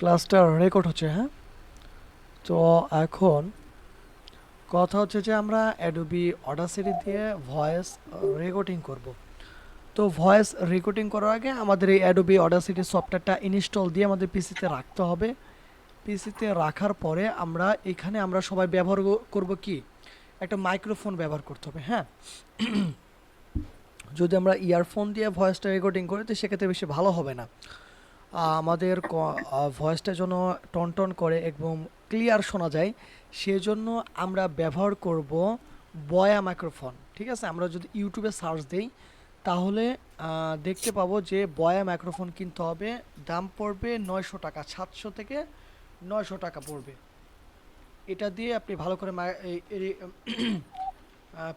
ক্লাসটা রেকর্ড হচ্ছে, হ্যাঁ? তো এখন কথা হচ্ছে যে আমরা অ্যাডোবি অডাসিটি দিয়ে ভয়েস রেকর্ডিং করব। তো ভয়েস রেকর্ডিং করার আগে আমাদের এই অ্যাডোবি অডাসিটি সফটওয়্যারটা ইনস্টল দিয়ে আমাদের পিসিতে রাখতে হবে। পিসিতে রাখার পরে আমরা সবাই ব্যবহার করব কি, একটা মাইক্রোফোন ব্যবহার করতে হবে, হ্যাঁ? যদি আমরা ইয়ারফোন দিয়ে ভয়েসটা রেকর্ডিং করি তো সেক্ষেত্রে বেশি ভালো হবে না। আমাদের ভয়েসটা যেন টনটন করে এবং ক্লিয়ার শোনা যায়, সেজন্য আমরা ব্যবহার করব বয়া মাইক্রোফোন। ঠিক আছে, আমরা যদি ইউটিউবে সার্চ দিই তাহলে দেখতে পাবো যে বয়া মাইক্রোফোন কিনতে হবে, দাম পড়বে 900 টাকা, 700 থেকে 900 টাকা পড়বে। এটা দিয়ে আপনি ভালো করে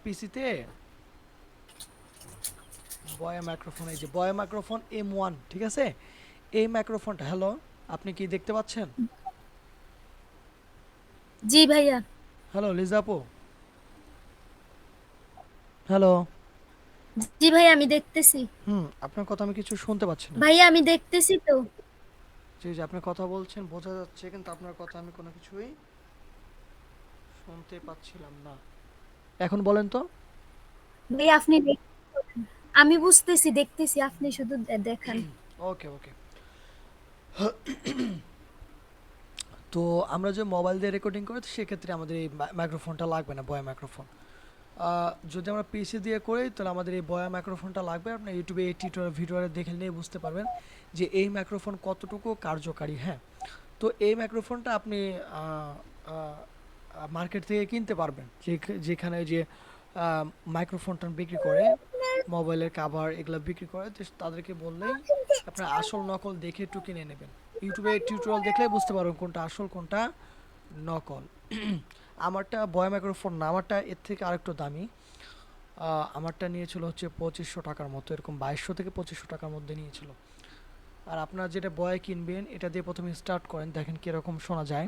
পিসিতে বয়া মাইক্রোফোন, এই যে বয়া মাইক্রোফোন M1, ঠিক আছে? এই মাইক্রোফোনটা, হ্যালো, আপনি কি দেখতে পাচ্ছেন? জি ভাইয়া। হ্যালো লিজা আপু, হ্যালো। জি ভাইয়া, আমি দেখতেছি। আপনার কথা আমি কিছু শুনতে পাচ্ছি না। ভাইয়া আমি দেখতেছি তো। জি জি, আপনি কথা বলছেন বোঝা যাচ্ছে, কিন্তু আপনার কথা আমি কোনো কিছুই শুনতে পাচ্ছিলাম না। এখন বলেন তো। ভাইয়া আপনি আমি বুঝতেছি, দেখতেছি, আপনি শুধু দেখান। ওকে ওকে। তো আমরা যে মোবাইল দিয়ে রেকর্ডিং করি তো সেক্ষেত্রে আমাদের এই মাইক্রোফোনটা লাগবে না, বয়া মাইক্রোফোন। যদি আমরা পিসি দিয়ে করি তাহলে আমাদের এই বয়া মাইক্রোফোনটা লাগবে। আপনি ইউটিউবে এই টিউটোরিয়াল ভিডিওটা দেখে নিয়ে বুঝতে পারবেন যে এই মাইক্রোফোন কতটুকু কার্যকারী, হ্যাঁ? তো এই মাইক্রোফোনটা আপনি মার্কেট থেকে কিনতে পারবেন, যেখানে যে মাইক্রোফোনটা বিক্রি করে, মোবাইলের কাভার এগুলো বিক্রি করে, তো তাদেরকে বললেই আপনার আসল নকল দেখে একটু কিনে নেবেন। ইউটিউবে টিউটোরিয়াল দেখলে বুঝতে পারবেন কোনটা আসল কোনটা নকল। আমারটা বয় মাইক্রোফোন না, আমারটা এর থেকে আরেকটু দামি। আমারটা নিয়েছিল হচ্ছে 2500 টাকার মতো, এরকম 2200 থেকে 2500 টাকার মধ্যে নিয়েছিল। আর আপনার যেটা বয় কিনবেন এটা দিয়ে প্রথমে স্টার্ট করেন, দেখেন কীরকম শোনা যায়।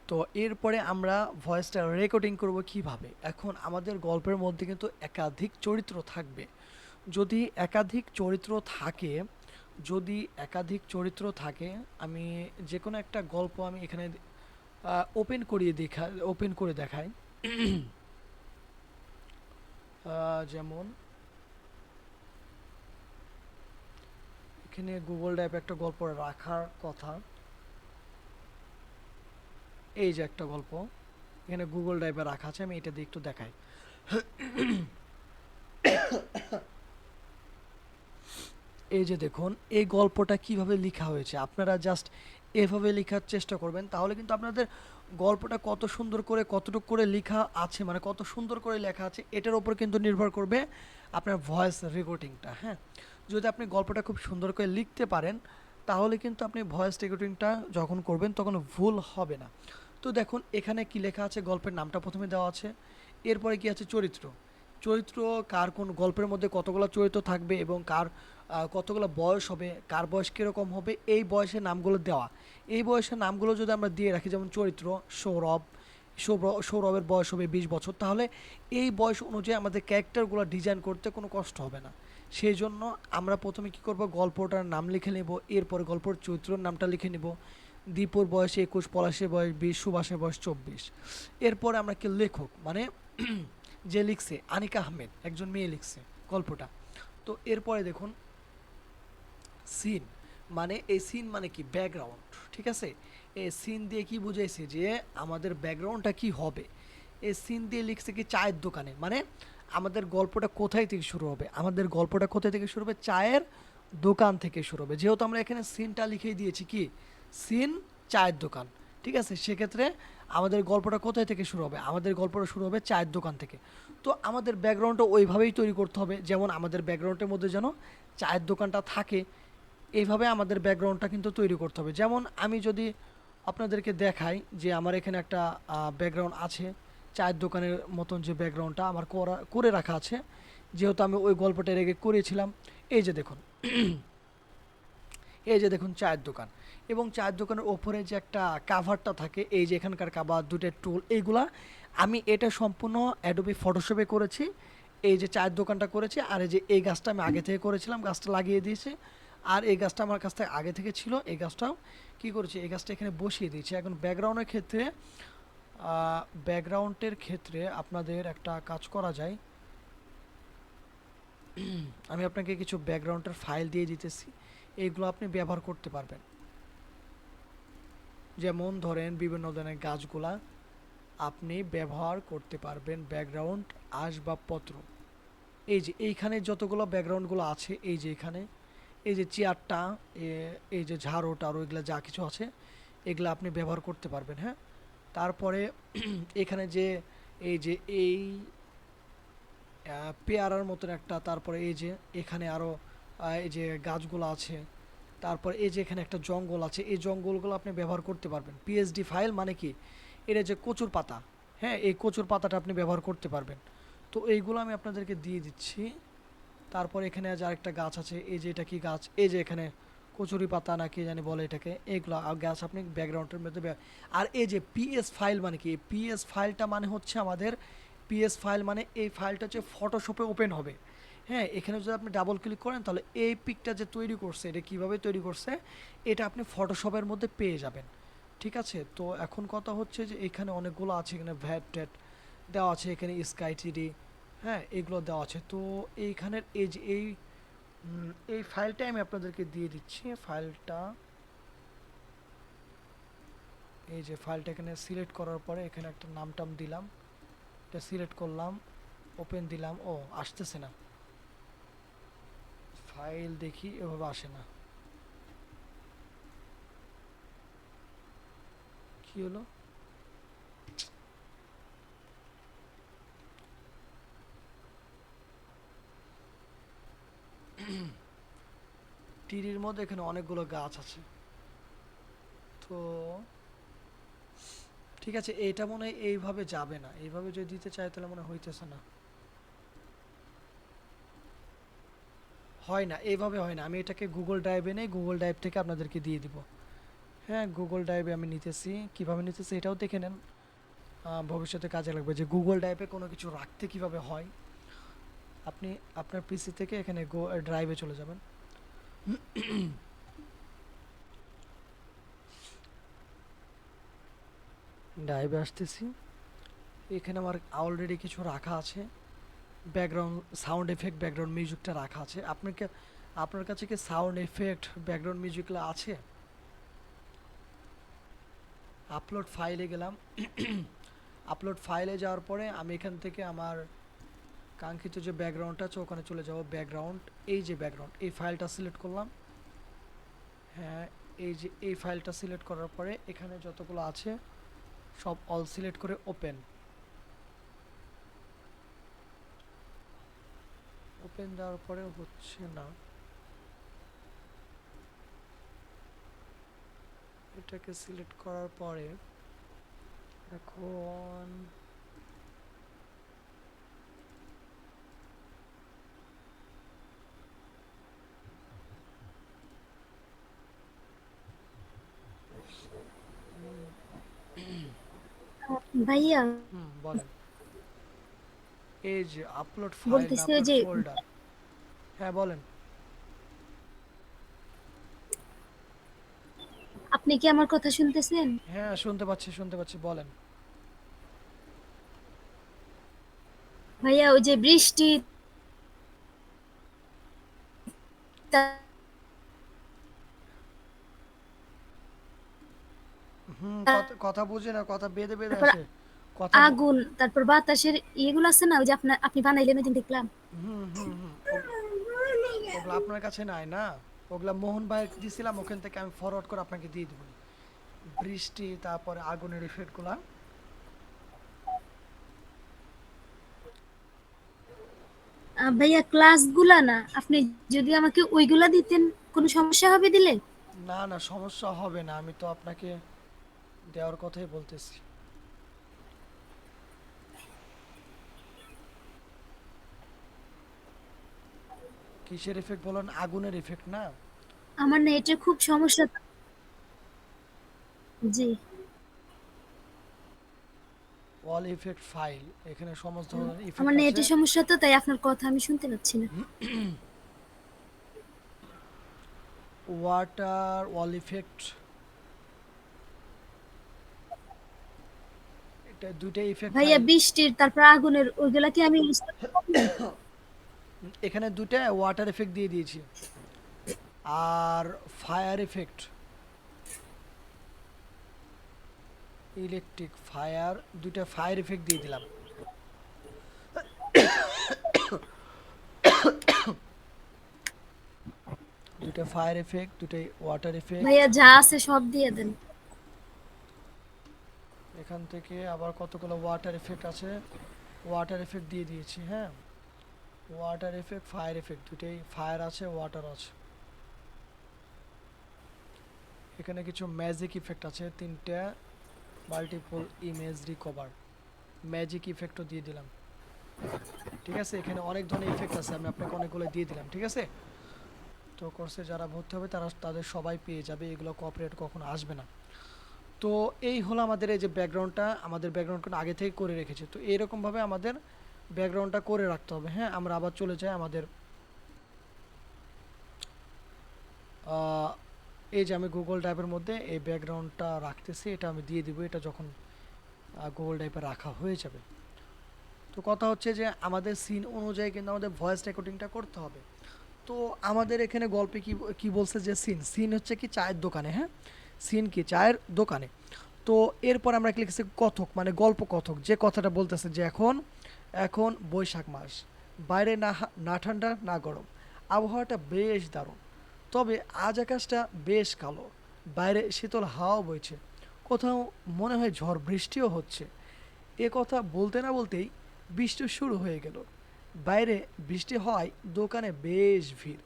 তো এরপরে আমরা ভয়েসটা রেকর্ডিং করব কিভাবে। এখন আমাদের গল্পের মধ্যে কিন্তু একাধিক চরিত্র থাকবে। যদি একাধিক চরিত্র থাকে যদি একাধিক চরিত্র থাকে, আমি যে কোনো একটা গল্প আমি এখানে ওপেন করে দেখাই। যেমন এখানে গুগল ড্রাইভ একটা গল্প রাখার কথা। এই যে একটা গল্প এখানে গুগল ড্রাইভে রাখা আছে, আমি এটা দিয়ে একটু দেখাই। এই যে দেখুন, এই গল্পটা কিভাবে লেখা হয়েছে, আপনারা জাস্ট এভাবে লেখার চেষ্টা করবেন, তাহলে কিন্তু আপনাদের গল্পটা কত সুন্দর করে কতটুকু করে লেখা আছে, মানে কত সুন্দর করে লেখা আছে, এটার উপর কিন্তু নির্ভর করবে আপনার ভয়েস রেকর্ডিংটা, হ্যাঁ? যদি আপনি গল্পটা খুব সুন্দর করে লিখতে পারেন তাহলে কিন্তু আপনি ভয়েস রেকর্ডিংটা যখন করবেন তখন ভুল হবে না। তো দেখুন এখানে কি লেখা আছে, গল্পের নামটা প্রথমে দেওয়া আছে, এরপরে কি আছে চরিত্র। চরিত্র কার কোন গল্পের মধ্যে কতগুলো চরিত্র থাকবে এবং কার কতগুলো বয়স হবে, কার বয়স কীরকম হবে, এই বয়সের নামগুলো দেওয়া। এই বয়সের নামগুলো যদি আমরা দিয়ে রাখি, যেমন চরিত্র সৌরভ, সৌরভের বয়স হবে 20 বছর, তাহলে এই বয়স অনুযায়ী আমাদের ক্যারেক্টারগুলো ডিজাইন করতে কোনো কষ্ট হবে না। সেই জন্য আমরা প্রথমে কি করব, গল্পটার নাম লিখে নেব, এরপরে গল্পর চরিত্রের নামটা লিখে নেব। দীপুর বয়স 21, পলাশের বয়স 20, সুভাষের বয়স 24। এরপরে আমরা কি লেখক মানে যে লিখছে আনিকা আহমেদ, একজন মেয়ে লিখছে গল্পটা। তো এরপরে দেখুন সিন, মানে এই সিন মানে কি ব্যাকগ্রাউন্ড, ঠিক আছে? এই সিন দিয়ে কি বুঝাইছে যে আমাদের ব্যাকগ্রাউন্ডটা কি হবে। এই সিন দিয়ে লিখছে কি চায়ের দোকানে, মানে আমাদের গল্পটা কোথায় থেকে শুরু হবে, আমাদের গল্পটা কোথায় থেকে শুরু হবে, চায়ের দোকান থেকে শুরু হবে। যেহেতু আমরা এখানে সিনটা লিখেই দিয়েছি কি সিন চায়ের দোকান, ঠিক আছে? সেক্ষেত্রে আমাদের গল্পটা কোথায় থেকে শুরু হবে, আমাদের গল্পটা শুরু হবে চায়ের দোকান থেকে। তো আমাদের ব্যাকগ্রাউন্ডটা ওইভাবেই তৈরি করতে হবে, যেমন আমাদের ব্যাকগ্রাউন্ডের মধ্যে যেন চায়ের দোকানটা থাকে, এইভাবে আমাদের ব্যাকগ্রাউন্ডটা কিন্তু তৈরি করতে হবে। যেমন আমি যদি আপনাদেরকে দেখাই যে আমার এখানে একটা ব্যাকগ্রাউন্ড আছে, চায়ের দোকানের মতন যে ব্যাকগ্রাউন্ডটা আমার করে রাখা আছে, যেহেতু আমি ওই গল্পটা রেগে করেছিলাম। এই যে দেখুন, এই যে দেখুন চায়ের দোকান, এবং চায়ের দোকানের ওপরে যে একটা কাভারটা থাকে, এই যে এখানকার কাভার, দুটো টুল, এইগুলা আমি এটা সম্পূর্ণ অ্যাডোবি ফটোশপে করেছি। এই যে চায়ের দোকানটা করেছি, আর এই যে এই গাছটা আমি আগে থেকে করেছিলাম, গাছটা লাগিয়ে দিয়েছি। আর এই গাছটা আমার কাছ থেকে আগে থেকে ছিল, এই গাছটাও কি করেছি, এই গাছটা এখানে বসিয়ে দিয়েছি। এখন ব্যাকগ্রাউন্ডের ক্ষেত্রে আপনাদের একটা কাজ করা যায়। আমি আপনাকে কিছু ব্যাকগ্রাউন্ডের ফাইল দিয়ে দিতেছি, এইগুলো আপনি ব্যবহার করতে পারবেন। যেমন ধরেন বিভিন্ন ধরনের গাছগুলা আপনি ব্যবহার করতে পারবেন ব্যাকগ্রাউন্ড আসবাবপত্র। এই যে এইখানে যতগুলো ব্যাকগ্রাউন্ডগুলো আছে, এই যে এখানে এই যে চেয়ারটা, এই যে ঝাড়ু টাড়ু এগুলো যা কিছু আছে এগুলো আপনি ব্যবহার করতে পারবেন। হ্যাঁ, তারপরে এখানে যে এই যে এই পেয়ারার মতন একটা, তারপরে এই যে এখানে আরও এই যে গাছগুলো আছে, তারপর এই যে এখানে একটা জঙ্গল আছে, এই জঙ্গলগুলো আপনি ব্যবহার করতে পারবেন। পিএসডি ফাইল মানে কি, এটা যে কচুর পাতা, হ্যাঁ এই কচুর পাতাটা আপনি ব্যবহার করতে পারবেন। তো এইগুলো আমি আপনাদেরকে দিয়ে দিচ্ছি। তারপর এখানে যে আরেকটা গাছ আছে, এই যে এটা কি গাছ, এই যে এখানে কচুরি পাতা না কি জানি বলে এটাকে, এইগুলো গাছ আপনি ব্যাকগ্রাউন্ডের মধ্যে আর এই যে পিএস ফাইল মানে কি, পিএস ফাইলটা মানে হচ্ছে আমাদের, পিএস ফাইল মানে এই ফাইলটা হচ্ছে ফটোশপে ওপেন হবে। হ্যাঁ, এখানে যদি আপনি ডাবল ক্লিক করেন তাহলে এই পিকটা যে তৈরি করছে এটা কীভাবে তৈরি করছে এটা আপনি ফটোশপের মধ্যে পেয়ে যাবেন। ঠিক আছে, তো এখন কথা হচ্ছে যে এখানে অনেকগুলো আছে, এখানে ভ্যাট ট্যাট দেওয়া আছে, এখানে স্কাই টিডি, হ্যাঁ এগুলো দেওয়া আছে। তো এইখানের এই যে এই ফাইলটাই আমি আপনাদেরকে দিয়ে দিচ্ছি। ফাইলটা, এই যে ফাইলটা এখানে সিলেক্ট করার পরে এখানে একটা নাম টাম দিলাম, এটা সিলেক্ট করলাম, ওপেন দিলাম, ও আসতেছে না ফাইল, দেখি এভাবে আসে না, কি হলো? টিরির মধ্যে এখানে অনেকগুলো গাছ আছে, তো ঠিক আছে, এটা মনে হয় এইভাবে যাবে না, এইভাবে যদি দিতে চাই তাহলে মনে হইতেছে না, হয় না, এইভাবে হয় না। আমি এটাকে গুগল ড্রাইভে নেই, গুগল ড্রাইভ থেকে আপনাদেরকে দিয়ে দিব। হ্যাঁ, গুগল ড্রাইভে আমি নিতেছি, কিভাবে নিতেছি এটাও দেখে নেন, ভবিষ্যতে কাজে লাগবে যে গুগল ড্রাইভে কোনো কিছু রাখতে কিভাবে হয়। আপনি আপনার পিসি থেকে এখানে ড্রাইভে চলে যাবেন। ড্রাইভে আসতেছি, এখানে আমার অলরেডি কিছু রাখা আছে, ব্যাকগ্রাউন্ড সাউন্ড এফেক্ট, ব্যাকগ্রাউন্ড মিউজিকটা রাখা আছে। আপনার কাছে কি সাউন্ড এফেক্ট, ব্যাকগ্রাউন্ড মিউজিকগুলো আছে? আপলোড ফাইলে গেলাম। আপলোড ফাইলে যাওয়ার পরে আমি এখান থেকে আমার কাঙ্ক্ষিত যে ব্যাকগ্রাউন্ডটা আছে ওখানে চলে যাব। ব্যাকগ্রাউন্ড, এই যে ব্যাকগ্রাউন্ড, এই ফাইলটা সিলেক্ট করলাম। হ্যাঁ, এই যে এই ফাইলটা সিলেক্ট করার পরে এখানে যতগুলো আছে সব অল সিলেক্ট করে ওপেন, ওপেন দেওয়ার পরে হচ্ছে না, এটাকে সিলেক্ট করার পরে এখন ভাইয়া বলেন। এই যে আপলোড ফাইল না বলতেছি ওই আপলোড যে ফোল্ডার, হ্যাঁ বলেন। আপনি কি আমার কথা শুনতেছেন? হ্যাঁ শুনতে পাচ্ছি, শুনতে পাচ্ছি, বলেন। ভাইয়া ওই যে বৃষ্টি কথা কথা বুঝি না, কথা বেঁধে বেঁধে তারপর আসে কথা আগুন, তারপর বাতাসের ইয়েগুলো আছে না, ওই যে আপনি বানাইলেন ওই দিন দেখলাম। হুম হুম হুম ওগুলো আপনার কাছে নাই না, ওগুলা মোহন ভাই দিছিলাম, ওখান থেকে আমি ফরওয়ার্ড করে আপনাকে দিয়ে দেবো। বৃষ্টি, তারপরে আগুনের ইফেক্টগুলা। ভাইয়া ক্লাসগুলা না, আপনি যদি আমাকে ওইগুলা দিতেন কোনো সমস্যা হবে দিলে? না না, সমস্যা হবে না, আমি তো আপনাকে দেওয়ার কথাই বলতেছি। কিসের ইফেক্ট বলেন? আগুনের ইফেক্ট না? আমার নেটের খুব সমস্যা। জি। অল ইফেক্ট ফাইল, এখানে সমস্ত ধরনের আমার ইফেক্ট আছে। নেটের সমস্যা তো, তাই আপনার কথা আমি শুনতে পাচ্ছি না। ওয়াটার ওয়াল ইফেক্ট, এটা দুইটা ইফেক্ট ভাইয়া ফাইল। বৃষ্টির তারপর আগুনের ওইগুলা কি আমি use করতে পারবো? এখানে দুইটা ওয়াটার এফেক্ট দিয়ে দিয়েছি, আর ফায়ার এফেক্ট, ইলেকট্রিক ফায়ার, দুইটা ফায়ার এফেক্ট দিয়ে দিলাম। দুইটা ফায়ার এফেক্ট, দুটাই ওয়াটার এফেক্ট। ভাইয়া যা আছে সব দিয়ে দেন। এখান থেকে আবার কতগুলো ওয়াটার এফেক্ট আছে, ওয়াটার এফেক্ট দিয়ে দিয়েছি। হ্যাঁ, ওয়াটার এফেক্ট ফায়ার এফেক্ট দুটেই, ফায়ার আছে ওয়াটার আছে। এখানে কিছু ম্যাজিক ইফেক্ট আছে তিনটা, মাল্টিপল ইমেজ রিকভার, ম্যাজিক ইফেক্টও দিয়ে দিলাম। ঠিক আছে, এখানে অনেক ধরনের ইফেক্ট আছে, আমি আপনাকে অনেকগুলো দিয়ে দিলাম। ঠিক আছে, তো কোর্সে যারা ভর্তি হবে তারা তাদের সবাই পেয়ে যাবে, এগুলো কপিরাইট কখনো আসবে না। তো এই হলো আমাদের এই যে ব্যাকগ্রাউন্ডটা, আমাদের ব্যাকগ্রাউন্ডটা আগে থেকে করে রেখেছি। তো এইরকমভাবে আমাদের ব্যাকগ্রাউন্ডটা করে রাখতে হবে। হ্যাঁ, আমরা আবার চলে যাই আমাদের এই যে আমি গুগল ড্রাইভের মধ্যে এই ব্যাকগ্রাউন্ডটা রাখতেছি, এটা আমি দিয়ে দিব এটা যখন গুগল ড্রাইভে রাখা হয়ে যাবে। তো কথা হচ্ছে যে আমাদের সিন অনুযায়ী কিন্তু আমাদের ভয়েস রেকর্ডিংটা করতে হবে। তো আমাদের এখানে গল্পে কি কি বলছে যে সিন সিন হচ্ছে কি চায়ের দোকানে। হ্যাঁ, সিন কি চায়ের দোকানে। তো এরপর আমরা লিখেছি কথক, মানে গল্প কথক, যে কথাটা বলতেছে যে এখন এখন বৈশাখ মাস, বাইরে না ঠান্ডা না গরম, আবহাওয়াটা বেশ দারুণ, তবে আজ আকাশটা বেশ কালো, বাইরে শীতল হাওয়া বইছে, কোথাও মনে হয় ঝড় বৃষ্টিও হচ্ছে। এ কথা বলতে না বলতেই বৃষ্টি শুরু হয়ে গেল, বাইরে বৃষ্টি হওয়ায় দোকানে বেশ ভিড়।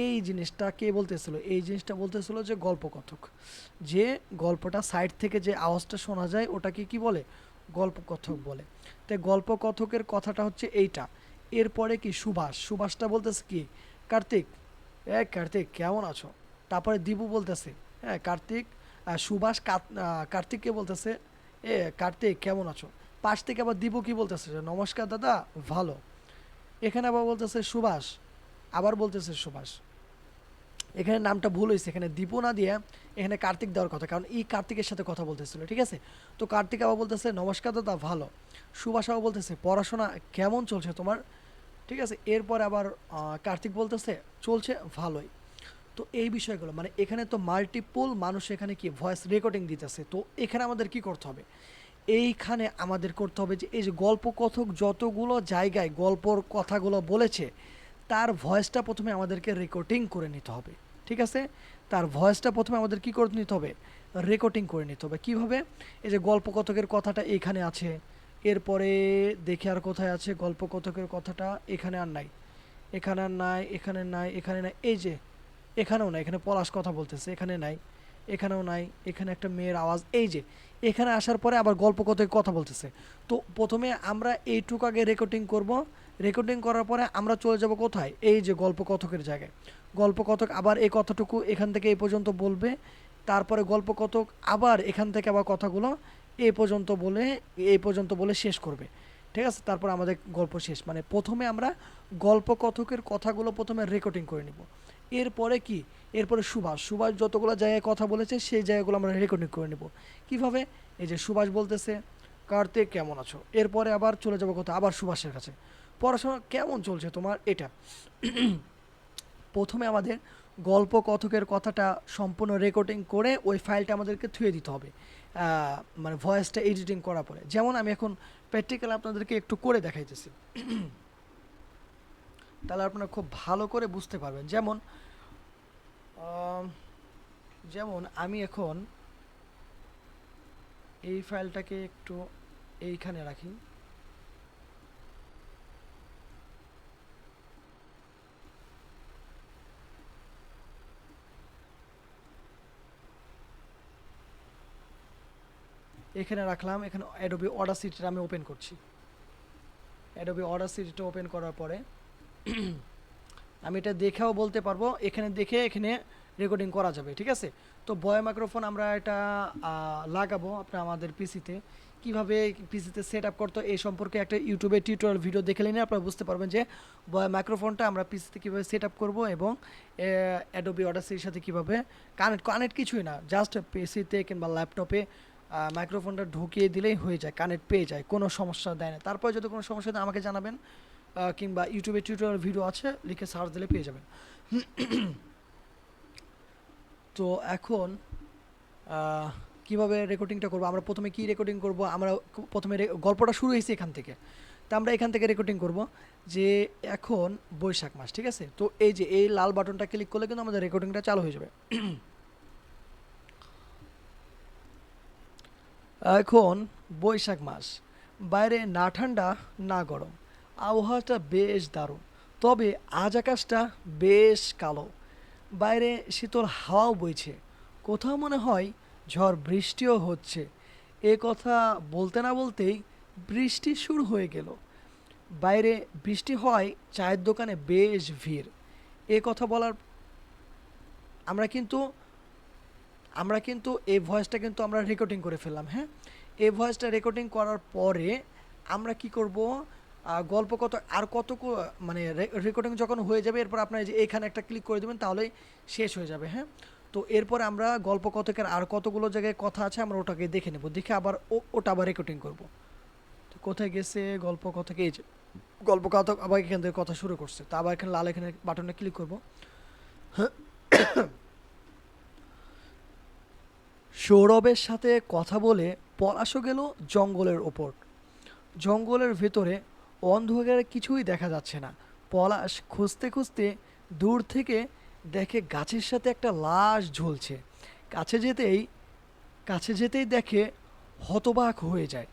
এই জিনিসটা কে বলতেছিল? এই জিনিসটা বলতেছিল যে গল্পকথক, যে গল্পটা সাইড থেকে যে আওয়াজটা শোনা যায় ওটাকে কি বলে? গল্পকথক বলে। তাই গল্পকথকের কথাটা হচ্ছে এইটা। এরপরে কি সুভাষ, সুভাষটা বলতেছে কি কার্তিক, কার্তিক কেমন আছো? তারপরে দীপু বলতেছে, হ্যাঁ কার্তিক, সুভাষ কার্তিককে বলতেছে, কার্তিক কেমন আছো? পাশ থেকে আবার দীপু কি বলতেছে যে নমস্কার দাদা, ভালো। এখানে আবার বলতেছে সুভাষ, আবার বলতেছে সুভাষ। এখানে নামটা ভুল হয়েছে, এখানে দীপু না দিয়ে এখানে কার্তিক দেওয়ার কথা, কারণ এই কার্তিকের সাথে কথা বলতেছিল। ঠিক আছে, তো কার্তিক আবার বলতেছে নমস্কার দাদা, ভালো। সুভাষ আবার বলতেছে পড়াশোনা কেমন চলছে তোমার? ঠিক আছে, এরপর আবার কার্তিক বলতেছে চলছে ভালোই। তো এই বিষয়গুলো মানে এখানে তো মাল্টিপল মানুষ এখানে কি ভয়েস রেকর্ডিং দিতেছে। তো এখানে আমাদের কি করতে হবে? এইখানে আমাদের করতে হবে যে এই যে গল্পকথক যতগুলো জায়গায় গল্পর কথাগুলো বলেছে তার ভয়েসটা প্রথমে আমাদেরকে রেকর্ডিং করে নিতে হবে। ঠিক আছে, তার ভয়েসটা প্রথমে আমাদের কি করে নিতে হবে? রেকর্ডিং করে নিতে হবে। কীভাবে? এই যে গল্পকথকের কথাটা এখানে আছে, এরপরে দেখে আর কোথায় আছে গল্পকথকের কথাটা? এখানে আর নাই, এখানে আর নাই, এখানে নাই, এখানে নাই, এই যে এখানেও নাই, এখানে পলাশ কথা বলতেছে, এখানে নাই, এখানেও নাই, এখানে একটা মেয়ের আওয়াজ, এই যে এখানে আসার পরে আবার গল্পকথক কথা বলতেছে। তো প্রথমে আমরা এইটুকু আগে রেকর্ডিং করব, রেকর্ডিং করার পরে আমরা চলে যাব কোথায়? এই যে গল্পকথকের জায়গায়। গল্পকথক আবার এই কথাটুকু এখান থেকে এই পর্যন্ত বলবে, তারপরে গল্পকথক আবার এখান থেকে আবার কথাগুলো এই পর্যন্ত বলে শেষ করবে। ঠিক আছে, তারপর আমাদের গল্প শেষ। মানে প্রথমে আমরা গল্পকথকের কথাগুলো প্রথমে রেকর্ডিং করে নিব। এরপরে কি? এরপরে সুভাষ, সুভাষ যতগুলো জায়গায় কথা বলেছে সেই জায়গাগুলো আমরা রেকর্ডিং করে নেব। কিভাবে? এই যে সুভাষ বলতেছে কার্তিক কেমন আছো, এরপরে আবার চলে যাবো কোথায়? আবার সুভাষের কাছে, পড়াশোনা কেমন চলছে তোমার? এটা প্রথমে আমাদের গল্পকথকের কথাটা সম্পূর্ণ রেকর্ডিং করে ওই ফাইলটা আমাদেরকে থুয়ে দিতে হবে, মানে ভয়েসটা এডিটিং করার পরে। যেমন আমি এখন প্র্যাকটিক্যাল আপনাদেরকে একটু করে দেখাইতেছি, তাহলে আপনারা খুব ভালো করে বুঝতে পারবেন। যেমন যেমন আমি এখন এই ফাইলটাকে একটু এইখানে রাখি, এখানে রাখলাম। এখানে অ্যাডোবি অডাসিটিটা আমি ওপেন করছি। অ্যাডোবি অডাসিটিটা ওপেন করার পরে আমি এটা দেখেও বলতে পারবো, এখানে দেখে এখানে রেকর্ডিং করা যাবে। ঠিক আছে, তো ভয়েস মাইক্রোফোন আমরা এটা লাগাবো আপনার আমাদের পিসিতে। কিভাবে পিসিতে সেট আপ করতে এই সম্পর্কে একটা ইউটিউবে টিউটোরিয়াল ভিডিও দেখে নিলে আপনারা বুঝতে পারবেন যে মাইক্রোফোনটা আমরা পিসিতে কীভাবে সেট আপ করবো এবং অ্যাডোবি অডাসিটির সাথে কীভাবে কানেক্ট কিছুই না, জাস্ট পিসিতে কিংবা ল্যাপটপে মাইক্রোফোনটা ঢুকিয়ে দিলেই হয়ে যায়, কানেক্ট পেয়ে যায়, কোনো সমস্যা দেয় না। তারপরে যদি কোনো সমস্যা দেয় আমাকে জানাবেন, কিংবা ইউটিউবে টিউটোরিয়াল ভিডিও আছে, লিখে সার্চ দিলে পেয়ে যাবেন। তো এখন কিভাবে রেকর্ডিংটা করবো, আমরা প্রথমে কি রেকর্ডিং করব, আমরা প্রথমে গল্পটা শুরু হয়েছে এখান থেকে, তো আমরা এখান থেকে রেকর্ডিং করব যে এখন বৈশাখ মাস, ঠিক আছে। তো এই যে এই লাল বাটনটা ক্লিক করলে কিন্তু আমাদের রেকর্ডিংটা চালু হয়ে যাবে। এখন বৈশাখ মাস, বাইরে না ঠান্ডা না গরম, আবহাওয়াটা বেশ দারুণ, তবে আজ আকাশটা বেশ কালো, বাইরে শীতল হাওয়াও বইছে, কোথাও মনে হয় ঝড় বৃষ্টিও হচ্ছে। এ কথা বলতে না বলতেই বৃষ্টি শুরু হয়ে গেল, বাইরে বৃষ্টি হয়, চায়ের দোকানে বেশ ভিড়। এ কথা বলার আমরা কিন্তু আমরা কিন্তু এই ভয়েসটা কিন্তু আমরা রেকর্ডিং করে ফেললাম, হ্যাঁ। এই ভয়েসটা রেকর্ডিং করার পরে আমরা কি করব, গল্প মানে রেকর্ডিং যখন হয়ে যাবে এরপর আপনার যে এখানে একটা ক্লিক করে দেবেন তাহলেই শেষ হয়ে যাবে, হ্যাঁ। তো এরপর আমরা গল্প কথকের আর কতগুলো জায়গায় কথা আছে আমরা ওটাকে দেখে নেব, দেখে আবার ওটা আবার রেকর্ডিং করব। তো কোথায় গেছে গল্প কথক, এই যে গল্প কথক আবার এখান থেকে কথা শুরু করছে, তা আবার এখানে লাল এখানে বাটনে ক্লিক করব। সৌরভের সাথে কথা বলে পলাশও গেল জঙ্গলের ওপর। জঙ্গলের ভেতরে অন্ধকারে কিছুই দেখা যাচ্ছে না। পলাশ খুঁজতে খুঁজতে দূর থেকে দেখে গাছের সাথে একটা লাশ ঝুলছে। কাছে যেতেই কাছে যেতেই দেখে হতবাক হয়ে যায়।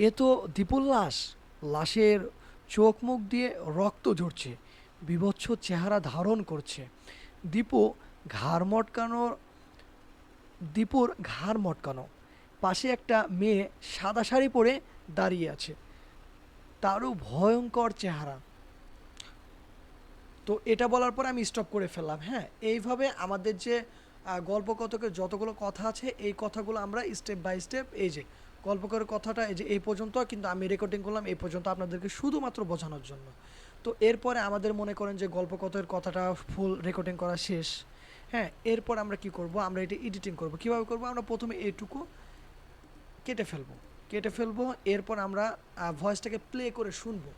এ তো দীপুর লাশ। লাশের চোখ মুখ দিয়ে রক্ত ঝরছে, বীভৎস চেহারা ধারণ করছে। দীপু ঘাড় মটকানোর দীপুর ঘাড় মটকানো, পাশে একটা মেয়ে সাদা শাড়ি পরে দাঁড়িয়ে আছে, তারও ভয়ঙ্কর চেহারা। তো এটা বলার পর আমি স্টপ করে ফেললাম, হ্যাঁ। এইভাবে আমাদের যে গল্পকথকের যতগুলো কথা আছে এই কথাগুলো আমরা স্টেপ বাই স্টেপ, এই যে গল্পকরের কথাটা এই যে এই পর্যন্ত কিন্তু আমি রেকর্ডিং করলাম এই পর্যন্ত আপনাদেরকে শুধুমাত্র বোঝানোর জন্য। তো এরপরে আমাদের মনে করেন যে গল্পকথের কথাটা ফুল রেকর্ডিং করা শেষ, হ্যাঁ। এরপর আমরা কি করব, আমরা এটা এডিটিং করব। কিভাবে করব, আমরা প্রথমে এইটুকু কেটে ফেলবো। এরপর আমরা ভয়েসটাকে প্লে করে শুনবো,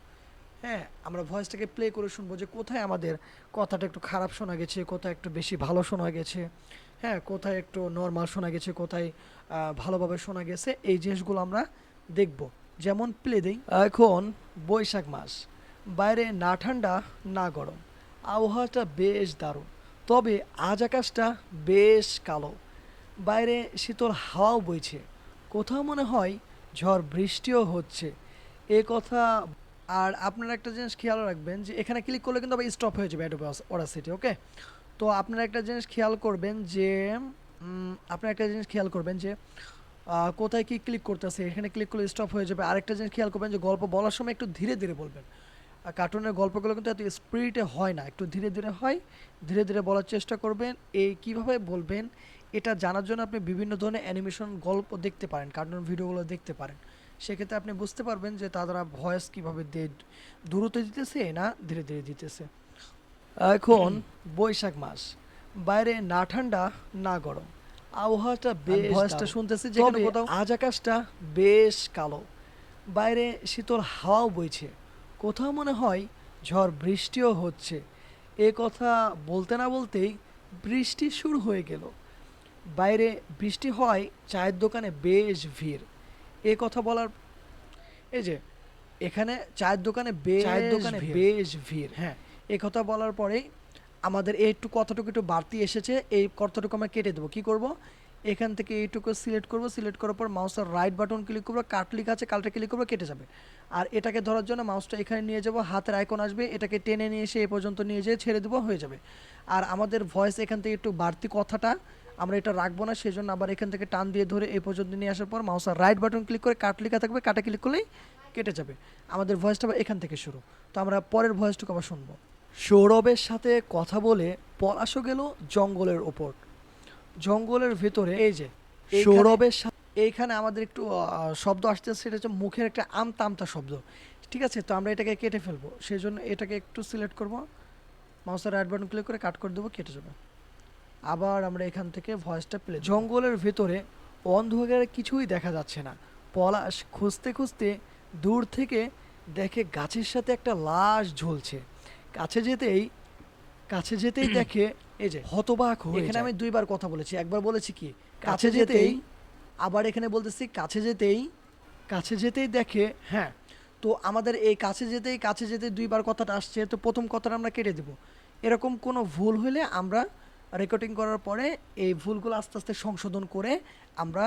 হ্যাঁ। আমরা ভয়েসটাকে প্লে করে শুনবো যে কোথায় আমাদের কথাটা একটু খারাপ শোনা গেছে, কোথায় একটু বেশি ভালো শোনা গেছে, হ্যাঁ, কোথায় একটু নর্মাল শোনা গেছে, কোথায় ভালোভাবে শোনা গেছে, এই জিনিসগুলো আমরা দেখব। যেমন প্লে দেই। এখন বৈশাখ মাস, বাইরে না ঠান্ডা না গরম, আবহাওয়াটা বেশ দারুণ, তবে আজ আকাশটা বেশ কালো, বাইরে শীতল হাওয়াও বইছে, কোথাও মনে হয় ঝড় বৃষ্টিও হচ্ছে। এ কথা। আর আপনারা একটা জিনিস খেয়াল রাখবেন যে এখানে ক্লিক করলে কিন্তু আবার স্টপ হয়ে যাবে অ্যাডোবি অডাসিটি, ওকে। তো আপনারা একটা জিনিস খেয়াল করবেন যে কোথায় কি ক্লিক করতেছে, এখানে ক্লিক করলে স্টপ হয়ে যাবে। আরেকটা জিনিস খেয়াল করবেন যে গল্প বলার সময় একটু ধীরে ধীরে বলবেন। কার্টুনের গল্পগুলো কিন্তু এত স্পিডে হয় না, একটু ধীরে ধীরে হয়, ধীরে ধীরে বলার চেষ্টা করবেন। এই কীভাবে বলবেন এটা জানার জন্য আপনি বিভিন্ন ধরনের অ্যানিমেশন গল্প দেখতে পারেন, কার্টুন ভিডিওগুলো দেখতে পারেন। সেক্ষেত্রে আপনি বুঝতে পারবেন যে তারা ভয়েস কীভাবে দ্রুত দিতেছে না ধীরে ধীরে দিতেছে। এখন বৈশাখ মাস, বাইরে না ঠান্ডা না গরম, আবহাওয়াটা বেশ ভয়েসটা শুনতেছি যে আজ আকাশটা বেশ কালো, বাইরে শীতল হাওয়াও বইছে, কোথাও মনে হয় ঝড় বৃষ্টিও হচ্ছে। এ কথা বলতে না বলতেই বৃষ্টি শুরু হয়ে গেল, বাইরে বৃষ্টি হয়, চায়ের দোকানে বেশ ভিড়। এ কথা বলার এই যে এখানে চায়ের দোকানে বেশ ভিড়, হ্যাঁ। এই কথা বলার পরেই আমাদের একটু কতটুকু একটু বাড়তি এসেছে, এই কতটুকু আমরা কেটে দেবো। কি করব, এখান থেকে এইটুকু সিলেক্ট করব, সিলেক্ট করার পর মাউসের রাইট বাটন ক্লিক করবো, কাট লেখা আছে কাটটা ক্লিক করবো, কেটে যাবে। আর এটাকে ধরার জন্য মাউসটা এখানে নিয়ে যাব, হাতের আইকন আসবে, এটাকে টেনে নিয়ে এসে এই পর্যন্ত নিয়ে যেয়ে ছেড়ে দেবো, হয়ে যাবে। আর আমাদের ভয়েস এখান থেকে একটু বাড়তি কথাটা আমরা এটা রাখবো না, সেই জন্য আবার এখান থেকে টান দিয়ে ধরে এই পর্যন্ত নিয়ে আসার পর মাউসের রাইট বাটন ক্লিক করে কাট লেখা থাকবে, কাটা ক্লিক করলেই কেটে যাবে। আমাদের ভয়েসটা আবার এখান থেকে শুরু। তো আমরা পরের ভয়েসটুকু আবার শুনবো। সৌরভের সাথে কথা বলে পলাশও গেল জঙ্গলের ওপর। জঙ্গলের ভেতরে এই যে সৌরভের সাথে এইখানে আমাদের একটু শব্দ আসতেছে, সেটা হচ্ছে মুখের একটা আমতা আমতা শব্দ। ঠিক আছে, তো আমরা এটাকে কেটে ফেলবো, সেই জন্য এটাকে একটু সিলেক্ট করব, মাউসের রাইট বাটন ক্লিক করে কাট করে দেবো, কেটে যাবে। আবার আমরা এখান থেকে ভয়েসটা প্লে। জঙ্গলের ভেতরে অন্ধকারে কিছুই দেখা যাচ্ছে না, পলাশ খুঁজতে খুঁজতে দূর থেকে দেখে গাছের সাথে একটা লাশ ঝুলছে। কাছে যেতেই কাছে যেতেই দেখে, এই যে হতবাক হয়ে এখানে আমি দুইবার কথা বলেছি, একবার বলেছি কি কাছে যেতেই, আবার এখানে বলতেছি কাছে যেতেই দেখে। হ্যাঁ, তো আমাদের এই কাছে যেতেই দুইবার কথাটা আসছে, তো প্রথম কথাটা আমরা কেটে দেব। এরকম কোনো ভুল হলে আমরা রেকর্ডিং করার পরে এই ভুলগুলো আস্তে আস্তে সংশোধন করে আমরা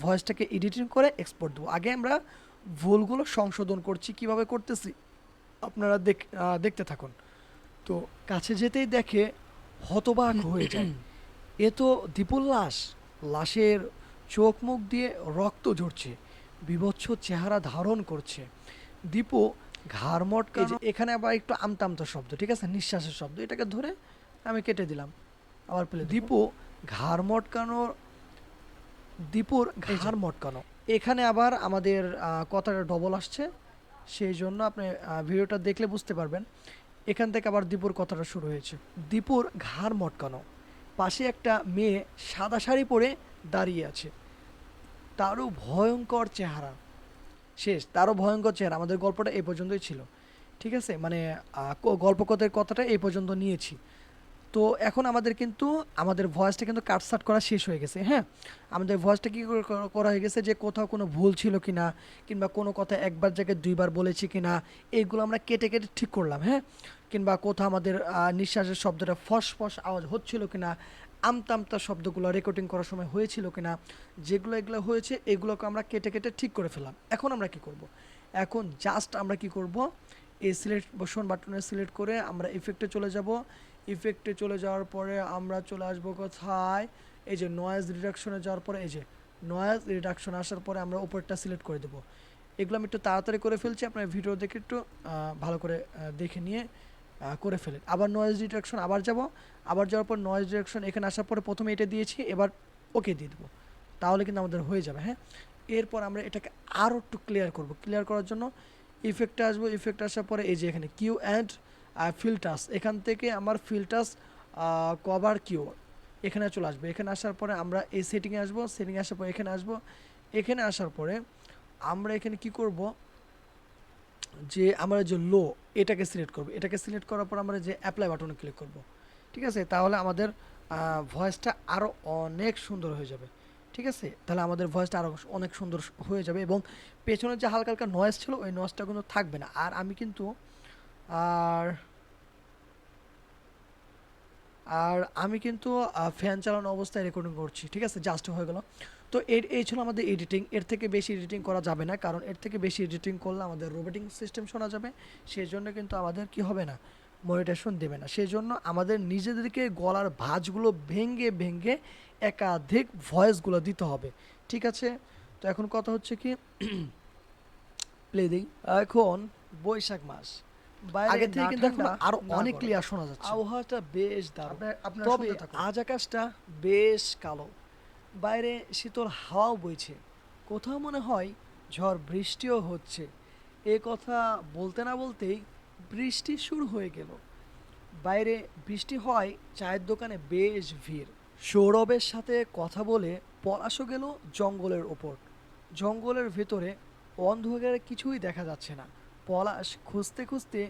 ভয়েসটাকে এডিটিং করে এক্সপোর্ট দেবো। আগে আমরা ভুলগুলো সংশোধন করছি, কিভাবে করতেছি আপনারা দেখতে থাকুন। তো কাছে যেতেই দেখে হতবাক হয়ে যায়, এ তো দীপুর লাশ। লাশের চোখ মুখ দিয়ে রক্ত ঝরছে, বীভৎস চেহারা ধারণ করছে। দীপু ঘাড় মটকা, এই যে এখানে আবার একটু আমতা আমতা শব্দ, ঠিক আছে, নিঃশ্বাসের শব্দ, এটাকে ধরে আমি কেটে দিলাম। আবার পেলে দীপুর ঘাড় মটকানো। এখানে আবার আমাদের কথাটা ডবল আসছে, সেই জন্য আপনি ভিডিওটা দেখলে বুঝতে পারবেন। এখান থেকে আবার দীপুর কথাটা শুরু হয়েছে। দীপুর ঘাড় মটকানো, পাশে একটা মেয়ে সাদা শাড়ি পরে দাঁড়িয়ে আছে, তারও ভয়ঙ্কর চেহারা। শেষ, তারও ভয়ঙ্কর চেহারা। আমাদের গল্পটা এই পর্যন্তই ছিল, ঠিক আছে, মানে গল্পকথের কথাটা এই পর্যন্ত নিয়েছি। তো এখন আমাদের কিন্তু আমাদের ভয়েসটা কিন্তু কাটসাট করা শেষ হয়ে গেছে। হ্যাঁ, আমাদের ভয়েসটা কী করা হয়ে গেছে, যে কোথাও কোনো ভুল ছিল কি না, কিংবা কোনো কথা একবার জায়গায় দুইবার বলেছি কি না, এইগুলো আমরা কেটে কেটে ঠিক করলাম। হ্যাঁ, কিংবা কোথাও আমাদের নিঃশ্বাসের শব্দটা ফস ফস আওয়াজ হচ্ছিল কি না, আমতা আমতা শব্দগুলো রেকর্ডিং করার সময় হয়েছিল কি না, এগুলো হয়েছে, এগুলোকে আমরা কেটে কেটে ঠিক করে ফেললাম। এখন আমরা কি করব, এখন জাস্ট আমরা কি করব, এই সিলেকশন বাটনে সিলেক্ট করে আমরা ইফেক্টে চলে যাব। ইফেক্টে চলে যাওয়ার পরে আমরা চলে আসবো কোথায়, এই যে নয়েজ রিডাকশনে যাওয়ার পরে, এই যে নয়েজ রিডাকশন আসার পরে আমরা উপরটা সিলেক্ট করে দেবো। এগুলো আমি একটু তাড়াতাড়ি করে ফেলছি, আপনার ভিডিও দেখে একটু ভালো করে দেখে নিয়ে করে ফেলেন। আবার নয়েজ রিডাকশন আবার যাব, আবার যাওয়ার পর নয়েজ রিডাকশন এখানে আসার পরে প্রথমে এটা দিয়েছি, এবার ওকে দিয়ে দেবো, তাহলে কিন্তু আমাদের হয়ে যাবে। হ্যাঁ, এরপর আমরা এটাকে আরও একটু ক্লিয়ার করব। ক্লিয়ার করার জন্য ইফেক্টে আসবো, ইফেক্ট আসার পরে এই যে এখানে কিউ অ্যান্ড ফিল্টার্স, এখান থেকে আমার ফিল্টার্স কভার কিউ এখানে চলে আসবে। এখানে আসার পরে আমরা এই সেটিংয়ে আসবো, সেটিংয়ে আসার পরে এখানে আসবো। এখানে আসার পরে আমরা এখানে কি করব, যে আমরা যে লো এটাকে সিলেক্ট করব। এটাকে সিলেক্ট করার পর আমরা যে অ্যাপ্লাই বাটনে ক্লিক করব, ঠিক আছে, তাহলে আমাদের ভয়েসটা আরও অনেক সুন্দর হয়ে যাবে। ঠিক আছে, তাহলে আমাদের ভয়েসটা আরও অনেক সুন্দর হয়ে যাবে, এবং পেছনের যে হালকা হালকা নয়েজ ছিল ওই নয়েজটা কিন্তু থাকবে না। আর আমি কিন্তু আর আর আমি কিন্তু ফ্যান চালানো অবস্থায় রেকর্ডিং করছি, ঠিক আছে, জাস্ট হয়ে গেল। তো এই ছিল আমাদের এডিটিং। এর থেকে বেশি এডিটিং করা যাবে না, কারণ এর থেকে বেশি এডিটিং করলে আমাদের রোবোটিং সিস্টেম শোনা যাবে, সেই জন্য কিন্তু আমাদের কি হবে না, মনিটেশন দেবে না। সেই জন্য আমাদের নিজেদেরকে গলার ভাঁজগুলো ভেঙে ভেঙে একাধিক ভয়েসগুলো দিতে হবে, ঠিক আছে। তো এখন কথা হচ্ছে কি, প্লে দিই। এখন বৈশাখ মাস, বাইরে আগে থেকে না কিন্তু এখন ঠান্ডা আরো না অনেক গরম। ক্লিয়ার শোনা যাচ্ছে। আবহাওয়াটা বেশ দারুণ, আপনারা তবে শুনতে থাকুন। আজ আকাশটা বেশ কালো, বাইরে শীতল হাওয়াও বইছে, কোথাও মনে হয় ঝড় বৃষ্টিও হচ্ছে। এ কথা বলতে না বলতেই বৃষ্টি শুরু হয়ে গেল। বাইরে বৃষ্টি হয়, চায়ের দোকানে বেশ ভিড়। সৌরভের সাথে কথা বলে পলাশও গেল জঙ্গলের ওপর। জঙ্গলের ভেতরে অন্ধকারে কিছুই দেখা যাচ্ছে না। পলাশ খুঁজতে খুঁজতে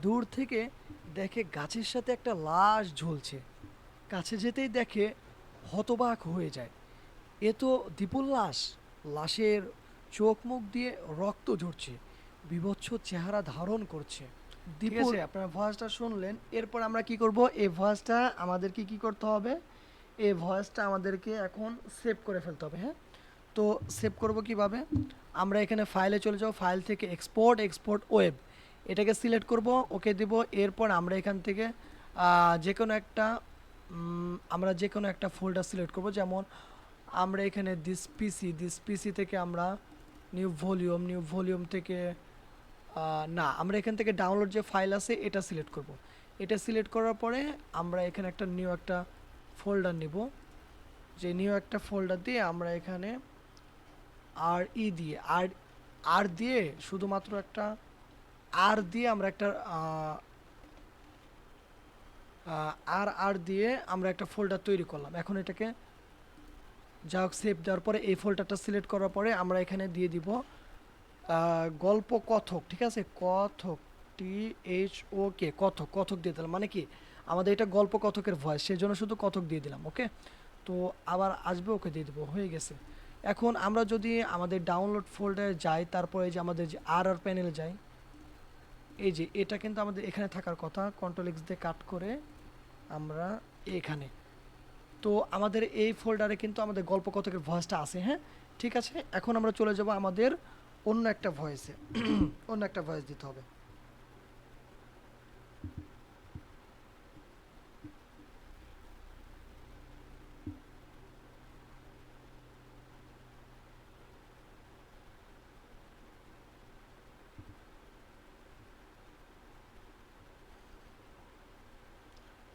দূর থেকে দেখে গাছের সাথে একটা লাশ ঝুলছে। কাছে যেতেই দেখে হতবাক হয়ে যায়, এ তো দীপুর লাশ। লাশের চোখ মুখ দিয়ে রক্ত ঝরছে, বীভৎস চেহারা ধারণ করছে। ঠিক আছে, আপনার ভয়েসটা শুনলেন। এরপর আমরা কি করব, এই ভয়েসটা আমাদেরকে কি করতে হবে, এই ভয়েসটা আমাদেরকে এখন সেভ করে ফেলতে হবে। হ্যাঁ, তো সেভ করব কিভাবে, আমরা এখানে ফাইলে চলে যাব, ফাইল থেকে এক্সপোর্ট ওয়েব এটাকে সিলেক্ট করব, ওকে দেব। এরপর আমরা এখান থেকে যে কোনো একটা ফোল্ডার সিলেক্ট করব, যেমন আমরা এখানে দিস পিসি থেকে আমরা নিউ ভলিউম থেকে না, আমরা এখান থেকে ডাউনলোড যে ফাইল আছে এটা সিলেক্ট করব। এটা সিলেক্ট করার পরে আমরা এখানে নিউ একটা ফোল্ডার নিব, যে নিউ একটা ফোল্ডার দিয়ে আমরা এখানে আর ই দিয়ে আর আর দিয়ে শুধুমাত্র একটা আর দিয়ে আমরা একটা আর দিয়ে আমরা একটা ফোল্ডার তৈরি করলাম। এখন এটাকে যা হোক সেভ দেওয়ার পরে এই ফোল্ডারটা সিলেক্ট করার পরে আমরা এখানে দিয়ে দিব গল্প কথক, ঠিক আছে, কথক, THOK, কথক, কথক দিয়ে দিলাম। মানে কি আমাদের এটা গল্প কথকের ভয়েস, সেই জন্য শুধু কথক দিয়ে দিলাম। ওকে, তো আবার আসবে, ওকে দিয়ে দেবো, হয়ে গেছে। এখন আমরা যদি আমাদের ডাউনলোড ফোল্ডারে যাই, তারপরে যে আমাদের যে আর প্যানেলে যাই, এই যে এটা কিন্তু আমাদের এখানে থাকার কথা, কন্ট্রোল X দিয়ে কাট করে আমরা এখানে, তো আমাদের এই ফোল্ডারে কিন্তু আমাদের গল্প কথকের ভয়েসটা আছে। হ্যাঁ, ঠিক আছে, এখন আমরা চলে যাব আমাদের অন্য একটা ভয়েসে। অন্য একটা ভয়েস দিতে হবে।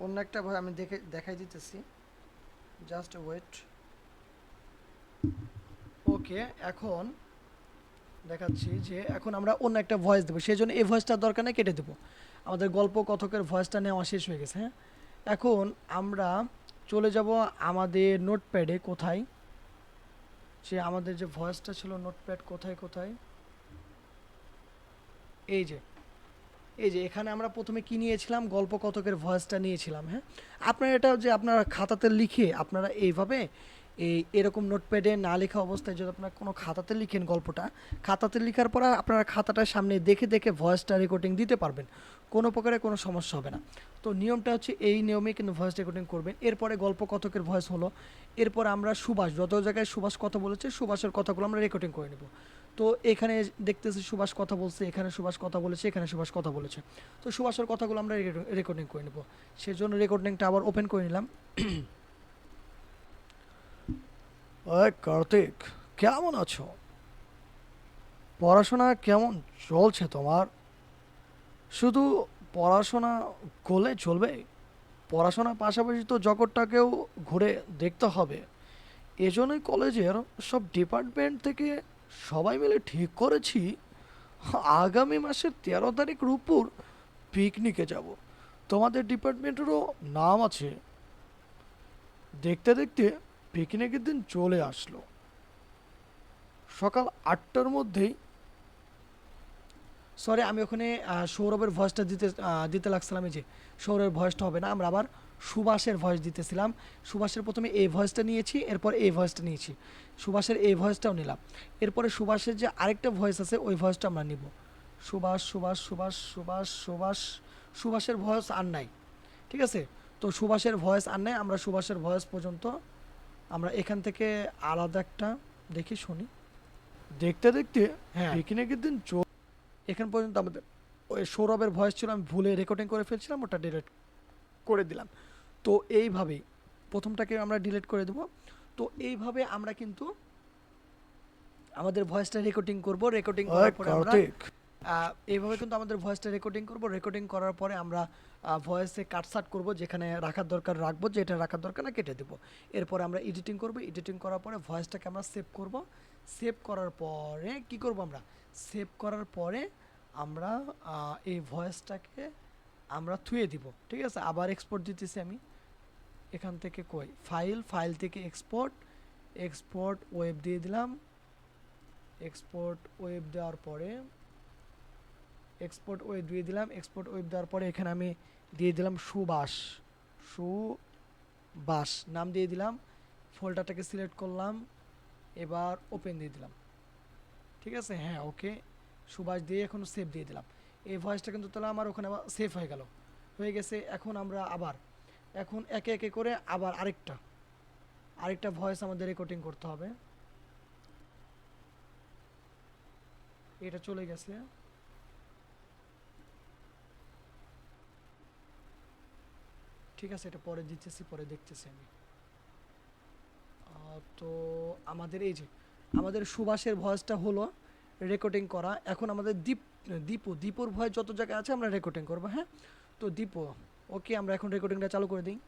অন্য একটা ভয় আমি দেখাই দিতেছি, জাস্ট ওয়েট। ওকে, এখন দেখাচ্ছি যে এখন আমরা অন্য একটা ভয়েস দেবো, সেই জন্য এই ভয়েসটার দরকার নেই, কেটে দেবো। আমাদের গল্প কথকের ভয়েসটা নেওয়া শেষ হয়ে গেছে। হ্যাঁ, এখন আমরা চলে যাব আমাদের নোটপ্যাডে। কোথায় যে আমাদের যে ভয়েসটা ছিল, নোটপ্যাড কোথায় কোথায়, এই যে এই যে এখানে আমরা প্রথমে কি নিয়েছিলাম, গল্প কথকের ভয়েসটা নিয়েছিলাম। হ্যাঁ, আপনারা এটা যে আপনারা খাতাতে লিখে আপনারা এইভাবে এরকম নোটপ্যাডে না লেখা অবস্থায় যদি আপনারা কোনো খাতাতে লিখেন গল্পটা, খাতাতে লেখার পর আপনারা খাতাটার সামনে দেখে দেখে ভয়েসটা রেকর্ডিং দিতে পারবেন, কোনো প্রকারে কোনো সমস্যা হবে না। তো নিয়মটা হচ্ছে এই নিয়মে কিন্তু ভয়েস রেকর্ডিং করবেন। এরপরে গল্প কথকের ভয়েস হলো, এরপর আমরা সুভাষ, যত জায়গায় সুভাষ কথা বলেছে সুভাষের কথাগুলো আমরা রেকর্ডিং করে নেব। তো এখানে দেখতেছি সুভাষ কথা বলছে, এখানে সুভাষ কথা বলেছে, এখানে সুভাষ কথা বলেছে, তো সুভাষের কথাগুলো আমরা রেকর্ডিং করে নেব। সেজন্য রেকর্ডিংটা আবার ওপেন করে নিলাম। ওই কার্তিক, কেমন আছো? পড়াশোনা কেমন চলছে তোমার? শুধু পড়াশোনা করলে চলবে? পড়াশোনার পাশাপাশি তো জগৎটাকেও ঘুরে দেখতে হবে। এজন্যই কলেজের সব ডিপার্টমেন্ট থেকে সবাই মিলে ঠিক করেছি আগামী মাসের 13 তারিখ রূপপুর পিকনিকে যাব। তোমাদের ডিপার্টমেন্টেরও নাম আছে। দেখতে দেখতে পিকনিকের দিন চলে আসলো। সকাল 8টার মধ্যেই, সরি আমি ওখানে সৌরভের ভয়েসটা দিতে লাগছিলাম। এই যে সৌরভের ভয়েসটা হবে না, আমরা আবার সুভাষের ভয়েস দিতেছিলাম। সুভাষের প্রথমে এই ভয়েসটা নিয়েছি, এরপর এই ভয়েসটা নিয়েছি, সুভাষের এই ভয়েসটাও নিলাম। এরপরে সুভাষের যে আরেকটা ভয়েস আছে ওই ভয়েসটা আমরা নিব। সুভাষ সুভাষ সুভাষ সুভাষ সুভাষ, সুভাষের ভয়েস আর নাই, ঠিক আছে। তো সুভাষের ভয়েস আর নাই, আমরা সুভাষের ভয়েস পর্যন্ত আমরা এখান থেকে আলাদা একটা দেখি শুনি। দেখতে দেখতে হ্যাঁ পিকনিকের দিন এখান পর্যন্ত আমাদের ওই সৌরভের ভয়েস ছিল, আমি ভুলে রেকর্ডিং করে ফেলছিলাম, ওটা ডিলিট করে দিলাম। তো এইভাবেই প্রথমটাকে আমরা ডিলিট করে দেবো। তো এইভাবে আমরা কিন্তু আমাদের ভয়েসটা রেকর্ডিং করব। রেকর্ডিং করার পরে আমরা এইভাবে কিন্তু আমাদের ভয়েসটা রেকর্ডিং করব। রেকর্ডিং করার পরে আমরা ভয়েসে কাটসাট করব, যেখানে রাখার দরকার রাখবো, যেটা রাখার দরকার না কেটে দেবো। এরপরে আমরা এডিটিং করব। এডিটিং করার পরে ভয়েসটাকে আমরা সেভ করব। সেভ করার পরে কি করব, আমরা সেভ করার পরে আমরা এই ভয়েসটাকে আমরা থুয়ে দিব, ঠিক আছে। আবার এক্সপোর্ট দিতেছি আমি এখান থেকে, কই ফাইল থেকে এক্সপোর্ট, এক্সপোর্ট ওয়েব দিয়ে দিলাম। এক্সপোর্ট ওয়েব দেওয়ার পরে এক্সপোর্ট ওয়েব দিয়ে দিলাম। এক্সপোর্ট ওয়েব দেওয়ার পরে এখানে আমি দিয়ে দিলাম সুভাষ, সুভাষ নাম দিয়ে দিলাম। ফোল্ডারটাকে সিলেক্ট করলাম, এবার ওপেন দিয়ে দিলাম, ঠিক আছে। হ্যাঁ, ওকে, সুভাষ দিয়ে এখন সেভ দিয়ে দিলাম। এই ভয়েসটা কিন্তু তাহলে আমার ওখানে আবার সেভ হয়ে গেল, হয়ে গেছে। এখন আমরা আবার এখন একে একে করে আবার আরেকটা ভয়েস আমাদের রেকর্ডিং করতে হবে। এটা চলে গেছে, ঠিক আছে, এটা পরে দিতেছি, পরে দেখতেছি আমি। তো আমাদের এই যে আমাদের সুভাষের ভয়েসটা হলো রেকর্ডিং করা। এখন আমাদের দীপুর ভয়েস যত জায়গায় আছে আমরা রেকর্ডিং করবো। হ্যাঁ, তো দীপু, ওকে, আমরা এখন রেকর্ডিংটা চালু করে দিই।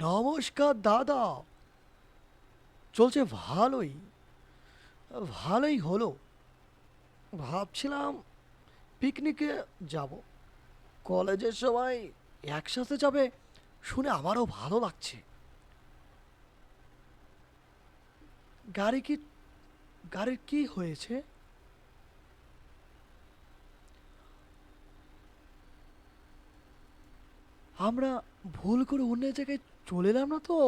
নমস্কার দাদা। চলছে ভালোই। ভালোই হলো। ভাবছিলাম পিকনিকে যাব। কলেজের সবাই একসাথে যাবে শুনে আমারও ভালো লাগছে। গাড়ি কি গাড়ির কি হয়েছে? আমরা ভুল করে অন্য জায়গায় চলে এলাম না তো?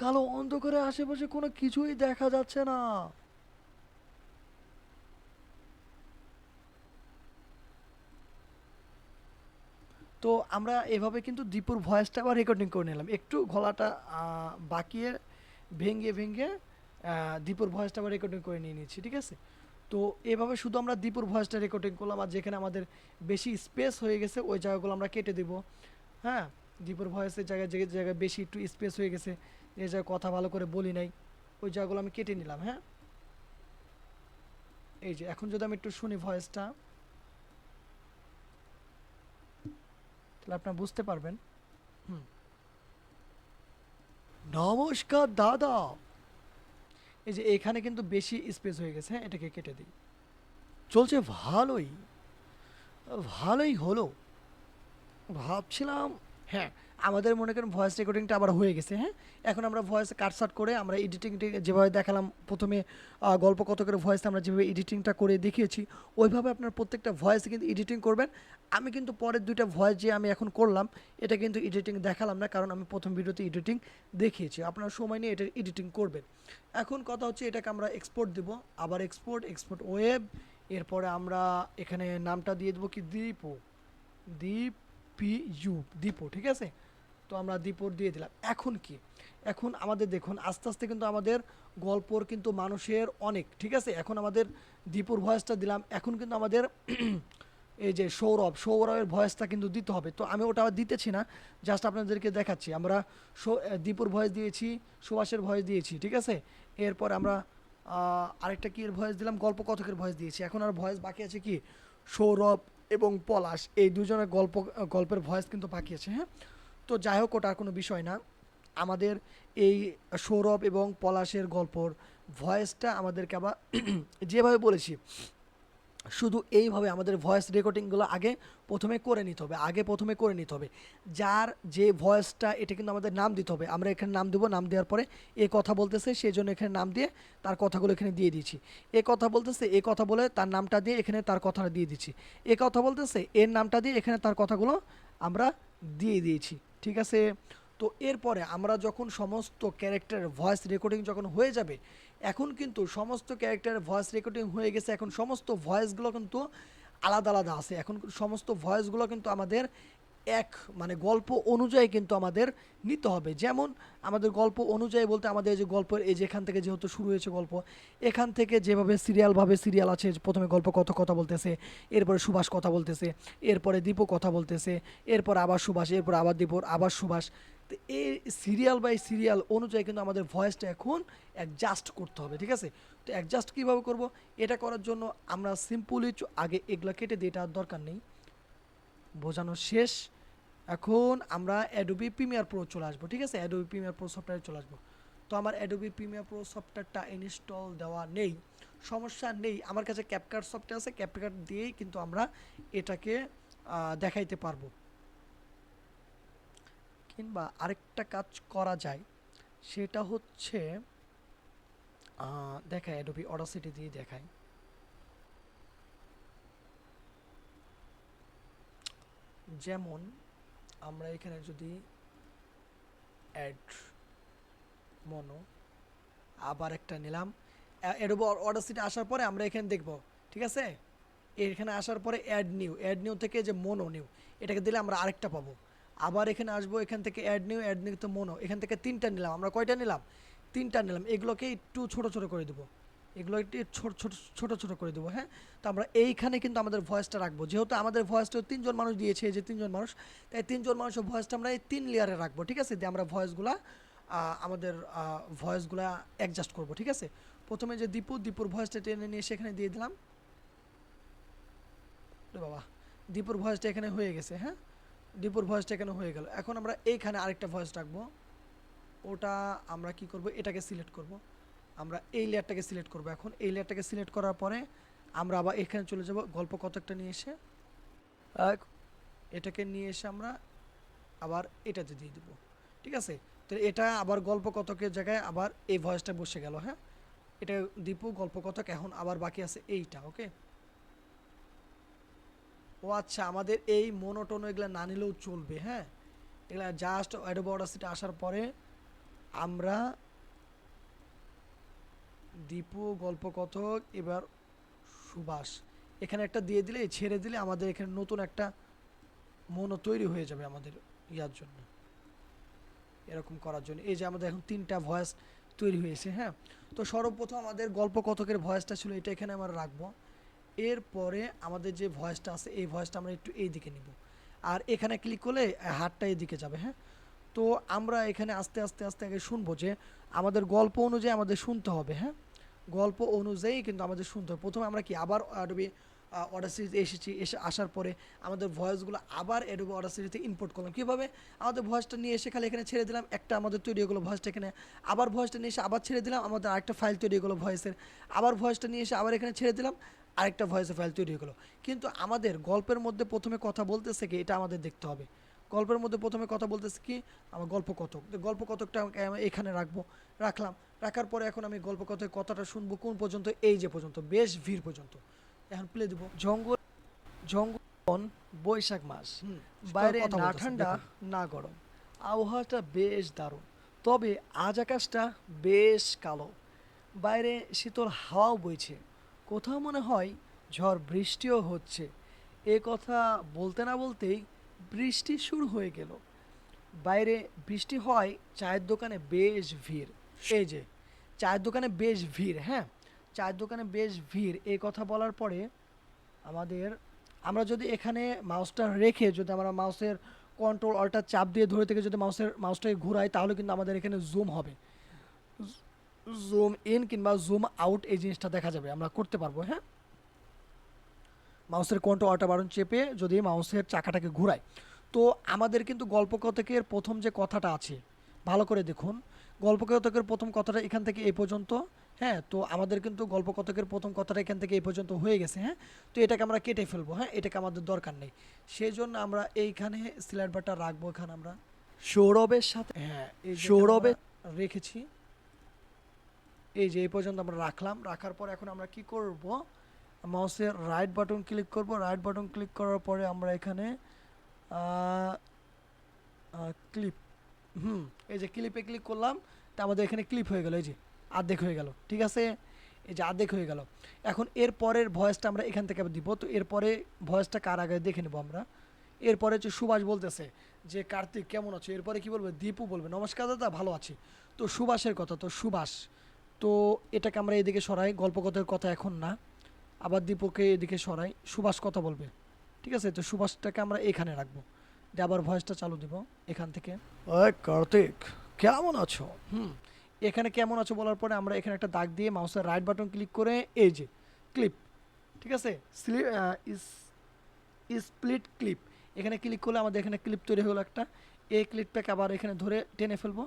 কালো অন্ধকারে আশেপাশে কোনো কিছুই দেখা যাচ্ছে না। তো আমরা এভাবে কিন্তু দীপুর ভয়েসটা আবার রেকর্ডিং করে নিলাম, একটু গলাটা বাকিয়ে ভেঙে ভেঙে দীপুর ভয়েসটা আবার রেকর্ডিং করে নিয়ে নিচ্ছি, ঠিক আছে? তো এভাবে শুধু আমরা দীপুর ভয়েসটা রেকর্ডিং করলাম, আর যেখানে আমাদের বেশি স্পেস হয়ে গেছে ওই জায়গাগুলো আমরা কেটে দেব। হ্যাঁ, দীপুর ভয়েসের জায়গায় যে জায়গায় বেশি একটু স্পেস হয়ে গেছে, যে জায়গায় কথা ভালো করে বলি নাই, ওই জায়গাগুলো আমি কেটে নিলাম। হ্যাঁ, এই যে এখন যদি আমি একটু শুনি ভয়েসটা, তাহলে আপনারা বুঝতে পারবেন। হুম। নমস্কার দাদা। এই যে এখানে কিন্তু বেশি স্পেস হয়ে গেছে, হ্যাঁ, এটাকে কেটে দিই। চলছে ভালোই। ভালোই হলো। ভাবছিলাম, হ্যাঁ, আমাদের মনে করেন ভয়েস রেকর্ডিংটা আবার হয়ে গেছে। হ্যাঁ, এখন আমরা ভয়েস কাটসাট করে আমরা এডিটিংটি যেভাবে দেখালাম প্রথমে, গল্প কত করে ভয়েস আমরা যেভাবে এডিটিংটা করে দেখিয়েছি, ওইভাবে আপনার প্রত্যেকটা ভয়েসে কিন্তু এডিটিং করবেন। আমি কিন্তু পরের দুইটা ভয়েস যে আমি এখন করলাম, এটা কিন্তু এডিটিং দেখালাম না, কারণ আমি প্রথম ভিডিওতে এডিটিং দেখিয়েছি। আপনার সময় নিয়ে এটা এডিটিং করবেন। এখন কথা হচ্ছে এটাকে আমরা এক্সপোর্ট দেব, আবার এক্সপোর্ট এক্সপোর্ট ওয়েব। এরপরে আমরা এখানে নামটা দিয়ে দেবো কি, দীপু, দীপ পি ইউ, দীপু, ঠিক আছে? তো আমরা দীপুর দিয়ে দিলাম। এখন কি, এখন আমাদের দেখুন আস্তে আস্তে কিন্তু আমাদের গল্পর কিন্তু মানুষের অনেক, ঠিক আছে? এখন আমাদের দীপুর ভয়েসটা দিলাম, এখন কিন্তু আমাদের এই যে সৌরভের ভয়েসটা কিন্তু দিতে হবে। তো আমি ওটা দিতেছি না, জাস্ট আপনাদেরকে দেখাচ্ছি। আমরা দীপুর ভয়েস দিয়েছি, সুভাষের ভয়েস দিয়েছি, ঠিক আছে? এরপর আমরা আরেকটা কি এর ভয়েস দিলাম, গল্প কথকের ভয়েস দিয়েছি। এখন আর ভয়েস বাকি আছে কি, সৌরভ এবং পলাশ, এই দুজনের গল্পের ভয়েস কিন্তু বাকি আছে। হ্যাঁ, তো যাই হোক, ওটা আর কোনো বিষয় না। আমাদের এই সৌরভ এবং পলাশের গল্পর ভয়েসটা আমাদেরকে আবার যেভাবে বলেছি, শুধু এইভাবে আমাদের ভয়েস রেকর্ডিংগুলো প্রথমে করে নিতে হবে। যার যে ভয়েসটা, এটা কিন্তু আমাদের নাম দিতে হবে। আমরা এখানে নাম দেবো, নাম দেওয়ার পরে এ কথা বলতেছে সেই জন্য এখানে নাম দিয়ে তার কথাগুলো এখানে দিয়ে দিচ্ছি। এ কথা বলতেছে, এ কথা বলে তার নামটা দিয়ে এখানে তার কথাটা দিয়ে দিচ্ছি। এ কথা বলতেছে, এর নামটা দিয়ে এখানে তার কথাগুলো আমরা দিয়ে দিয়েছি, ঠিক আছে? তো এরপরে আমরা যখন সমস্ত ক্যারেক্টারের ভয়েস রেকর্ডিং যখন হয়ে যাবে, এখন কিন্তু সমস্ত ক্যারেক্টারের ভয়েস রেকর্ডিং হয়ে গেছে, এখন সমস্ত ভয়েসগুলো কিন্তু আলাদা আলাদা আছে। এখন সমস্ত ভয়েসগুলো কিন্তু আমাদের এক মানে গল্প অনুযায়ী কিন্তু আমাদের নিতে হবে। যেমন আমাদের গল্প অনুযায়ী বলতে, আমাদের যে গল্পের এই যেখান থেকে যেহেতু শুরু হয়েছে গল্প, এখান থেকে যেভাবে সিরিয়াল আছে, প্রথমে গল্প কত কথা বলতেছে, এরপরে সুভাষ কথা বলতেছে, এরপরে দীপু কথা বলতেছে, এরপর আবার সুভাষ, এরপর আবার দীপুর, আবার সুভাষ। তো এই সিরিয়াল বাই সিরিয়াল অনুযায়ী কিন্তু আমাদের ভয়েসটা এখন অ্যাডজাস্ট করতে হবে, ঠিক আছে? তো অ্যাডজাস্ট কীভাবে করব, এটা করার জন্য আমরা সিম্পলি আগে এগুলো কেটে দিই, এটা আর দরকার নেই, বোঝানো শেষ। এখন আমরা অ্যাডোবি প্রিমিয়ার প্রো চলে আসবো, ঠিক আছে? অ্যাডোবি প্রিমিয়ার প্রো সফটওয়্যারে চলে আসবো। তো আমার অ্যাডোবি প্রিমিয়ার প্রো সফটওয়্যারটা ইনস্টল দেওয়া নেই, সমস্যা নেই। আমার কাছে ক্যাপকাট সফটওয়্যার আছে, ক্যাপকাট দিয়েই কিন্তু আমরা এটাকে দেখাইতে পারবো। কিংবা আরেকটা কাজ করা যায়, সেটা হচ্ছে দেখায় অ্যাডোবি অডাসিটি দিয়ে দেখায়। যেমন আমরা এখানে যদি অ্যাড মনো আবার একটা নিলাম, অ্যাডোবি অডাসিটি আসার পরে আমরা এখানে দেখব, ঠিক আছে? এখানে আসার পরে অ্যাড নিউ থেকে যে মোনো নিউ, এটাকে দিলে আমরা আরেকটা পাবো। আবার এখানে আসবো, এখান থেকে অ্যাড নিউ তো মোনো, এখান থেকে তিনটা নিলাম। আমরা কয়টা নিলাম? তিনটা নিলাম। এগুলোকে একটু ছোট ছোট করে দেবো, এগুলো একটু ছোট ছোট করে দেবো। হ্যাঁ, তো আমরা এইখানে কিন্তু আমাদের ভয়েসটা রাখবো, যেহেতু আমাদের ভয়েসটা তিনজন মানুষ দিয়েছে, এই যে তিনজন মানুষ, তাই তিনজন মানুষের ভয়েসটা আমরা এই তিন লেয়ারে রাখবো, ঠিক আছে? দিয়ে আমরা ভয়েসগুলা আমাদের ভয়েসগুলা অ্যাডজাস্ট করবো, ঠিক আছে? প্রথমে যে দীপুর ভয়েসটা টেনে নিয়ে সেখানে দিয়ে দিলাম। বাবা, দীপুর ভয়েসটা এখানে হয়ে গেছে। হ্যাঁ, দীপুর ভয়েসটা এখানে হয়ে গেল। এখন আমরা এইখানে আরেকটা ভয়েস রাখবো, ওটা আমরা কি করব, এটাকে সিলেক্ট করব। আমরা এই লেয়ারটাকে সিলেক্ট করব। এখন এই লেয়ারটাকে সিলেক্ট করার পরে আমরা আবার এখানে চলে যাব, গল্প কতকটা নিয়ে এসে এটাকে নিয়ে এসে আমরা আবার এটাতে দিয়ে দিব। ঠিক আছে, তো এটা আবার গল্প কতকের জায়গায় আবার এই ভয়েসটা বসে গেল। হ্যাঁ, এটা দীপু গল্প কতক, এখন আবার বাকি আছে এইটা। ওকে, ও আচ্ছা, আমাদের এই মোনোটোন এগুলো না নিলেও চলবে। হ্যাঁ, এগুলা জাস্ট অ্যাডোবে অডাসিটি আসার পরে আমরা দীপু গল্প কথক এবার সুবাস এখানে একটা দিয়ে দিলে, ছেড়ে দিলে আমাদের এখানে নতুন একটা মনো তৈরি হয়ে যাবে আমাদের ইয়ার জন্য, এরকম করার জন্য। এই যে আমাদের এখন 3টা ভয়েস তৈরি হয়েছে। হ্যাঁ, তো সর্বপ্রথম আমাদের গল্প কথকের ভয়েসটা ছিল এটা, এখানে আমরা রাখবো। এরপরে আমাদের যে ভয়েসটা আছে এই ভয়েসটা আমরা একটু এই দিকে নিব, আর এখানে ক্লিক করলে হাতটা এদিকে যাবে। হ্যাঁ, তো আমরা এখানে আস্তে আস্তে আস্তে আগে শুনবো যে আমাদের গল্প অনুযায়ী আমাদের শুনতে হবে। হ্যাঁ, গল্প অনুযায়ী কিন্তু আমাদের শুনতে হবে। প্রথমে আমরা কি আবার অ্যাডোবি অডাসিটিতে এসেছি, এসে আসার পরে আমাদের ভয়েসগুলো আবার অ্যাডোবি অডাসিটিতে ইম্পোর্ট করলাম। কীভাবে, আমাদের ভয়েসটা নিয়ে এসে খালি এখানে ছেড়ে দিলাম, একটা আমাদের তৈরি হয়ে গেলো ভয়েসটা এখানে, আবার ভয়েসটা নিয়ে এসে আবার ছেড়ে দিলাম, আমাদের আরেকটা ফাইল তৈরি হয়ে গেলো ভয়েসের, আবার ভয়েসটা নিয়ে এসে আবার এখানে ছেড়ে দিলাম, আরেকটা ভয়েসের ফাইল তৈরি হয়ে গেলো। কিন্তু আমাদের গল্পের মধ্যে প্রথমে কথা বলতেছে কি, এটা আমাদের দেখতে হবে। গল্পের মধ্যে প্রথমে কথা বলতেছে কি, আমার গল্প কতক, তো গল্প কতকটা আমি এখানে রাখবো, রাখলাম। রাখার পরে এখন আমি গল্প কথায় কথাটা শুনবো কোন পর্যন্ত, এই যে পর্যন্ত, বেশ ভিড় পর্যন্ত। এখন প্লে দেবো। জঙ্গল জঙ্গল বৈশাখ মাস, বাইরে কথা না বলতেছে, ঠান্ডা দেখুন। না গরম, আবহাওয়াটা বেশ দারুণ, তবে আজ আকাশটা বেশ কালো, বাইরে শীতল হাওয়াও বইছে, কোথাও মনে হয় ঝড় বৃষ্টিও হচ্ছে। এ কথা বলতে না বলতেই বৃষ্টি শুরু হয়ে গেল। বাইরে বৃষ্টি হয়, চায়ের দোকানে বেশ ভিড়। এই যে চায়ের দোকানে বেশ ভিড়। হ্যাঁ, চায়ের দোকানে বেশ ভিড়, এই কথা বলার পরে আমাদের, আমরা যদি এখানে মাউসটা রেখে যদি আমরা মাউসের কন্ট্রোল অল্টার চাপ দিয়ে ধরে থেকে যদি মাউসটাকে ঘুরাই, তাহলে কিন্তু আমাদের এখানে জুম হবে, জুম ইন কিংবা জুম আউট এই জিনিসটা দেখা যাবে, আমরা করতে পারবো। হ্যাঁ, মাউসের কন্ট্রোল অল্টার বাটন চেপে যদি মাউসের চাকাটাকে ঘুরাই, তো আমাদের কিন্তু গল্পকথকের প্রথম যে কথাটা আছে, ভালো করে দেখুন, গল্পকথকের প্রথম কথাটা এখান থেকে এই পর্যন্ত। হ্যাঁ, তো আমাদের কিন্তু গল্পকথকের প্রথম কথাটা এখান থেকে এই পর্যন্ত হয়ে গেছে। হ্যাঁ, তো এটাকে আমরা কেটে ফেলবো। হ্যাঁ, এটাকে আমাদের দরকার নেই, সেই জন্য আমরা এইখানে সিলেক্ট বাটনটা রাখবো, এখানে আমরা সৌরভের সাথে, হ্যাঁ এই সৌরভে রেখেছি। এই যে এই পর্যন্ত আমরা রাখলাম। রাখার পর এখন আমরা কি করব, মাউসের রাইট বাটন ক্লিক করব। রাইট বাটন ক্লিক করার পরে আমরা এখানে ক্লিপ, এই যে ক্লিপে ক্লিক করলাম, তা আমাদের এখানে ক্লিপ হয়ে গেল, এই যে অর্ধেক হয়ে গেল। ঠিক আছে, এই যে অর্ধেক হয়ে গেল। এখন এর পরের ভয়েসটা আমরা এখান থেকে দিব। তো এরপরে ভয়েসটা কার আগে দেখে নেব আমরা। এরপরে হচ্ছে সুভাষ বলতেছে যে কার্তিক কেমন আছো, এরপরে কি বলবে, দীপু বলবে নমস্কার দাদা ভালো আছি। তো সুভাষের কথা, তো সুভাষ, তো এটাকে আমরা এদিকে সরাই, গল্পকথের কথা এখন না, আবার দীপুকে এদিকে সরাই, সুভাষ কথা বলবে। ঠিক আছে, তো সুভাষটাকে আমরা এখানে রাখবো, দিয়ে আবার ভয়েসটা চালু দিব এখান থেকে। ওই কার্তিক কেমন আছো, এখানে কেমন আছো বলার পরে আমরা এখানে একটা দাগ দিয়ে মাউসের রাইট বাটন ক্লিক করে এই যে ক্লিপ, ঠিক আছে, স্প্লিট ক্লিপ, এখানে ক্লিক করলে আমাদের এখানে ক্লিপ তৈরি হলো একটা। এই ক্লিপটাকে আবার এখানে ধরে টেনে ফেলবো।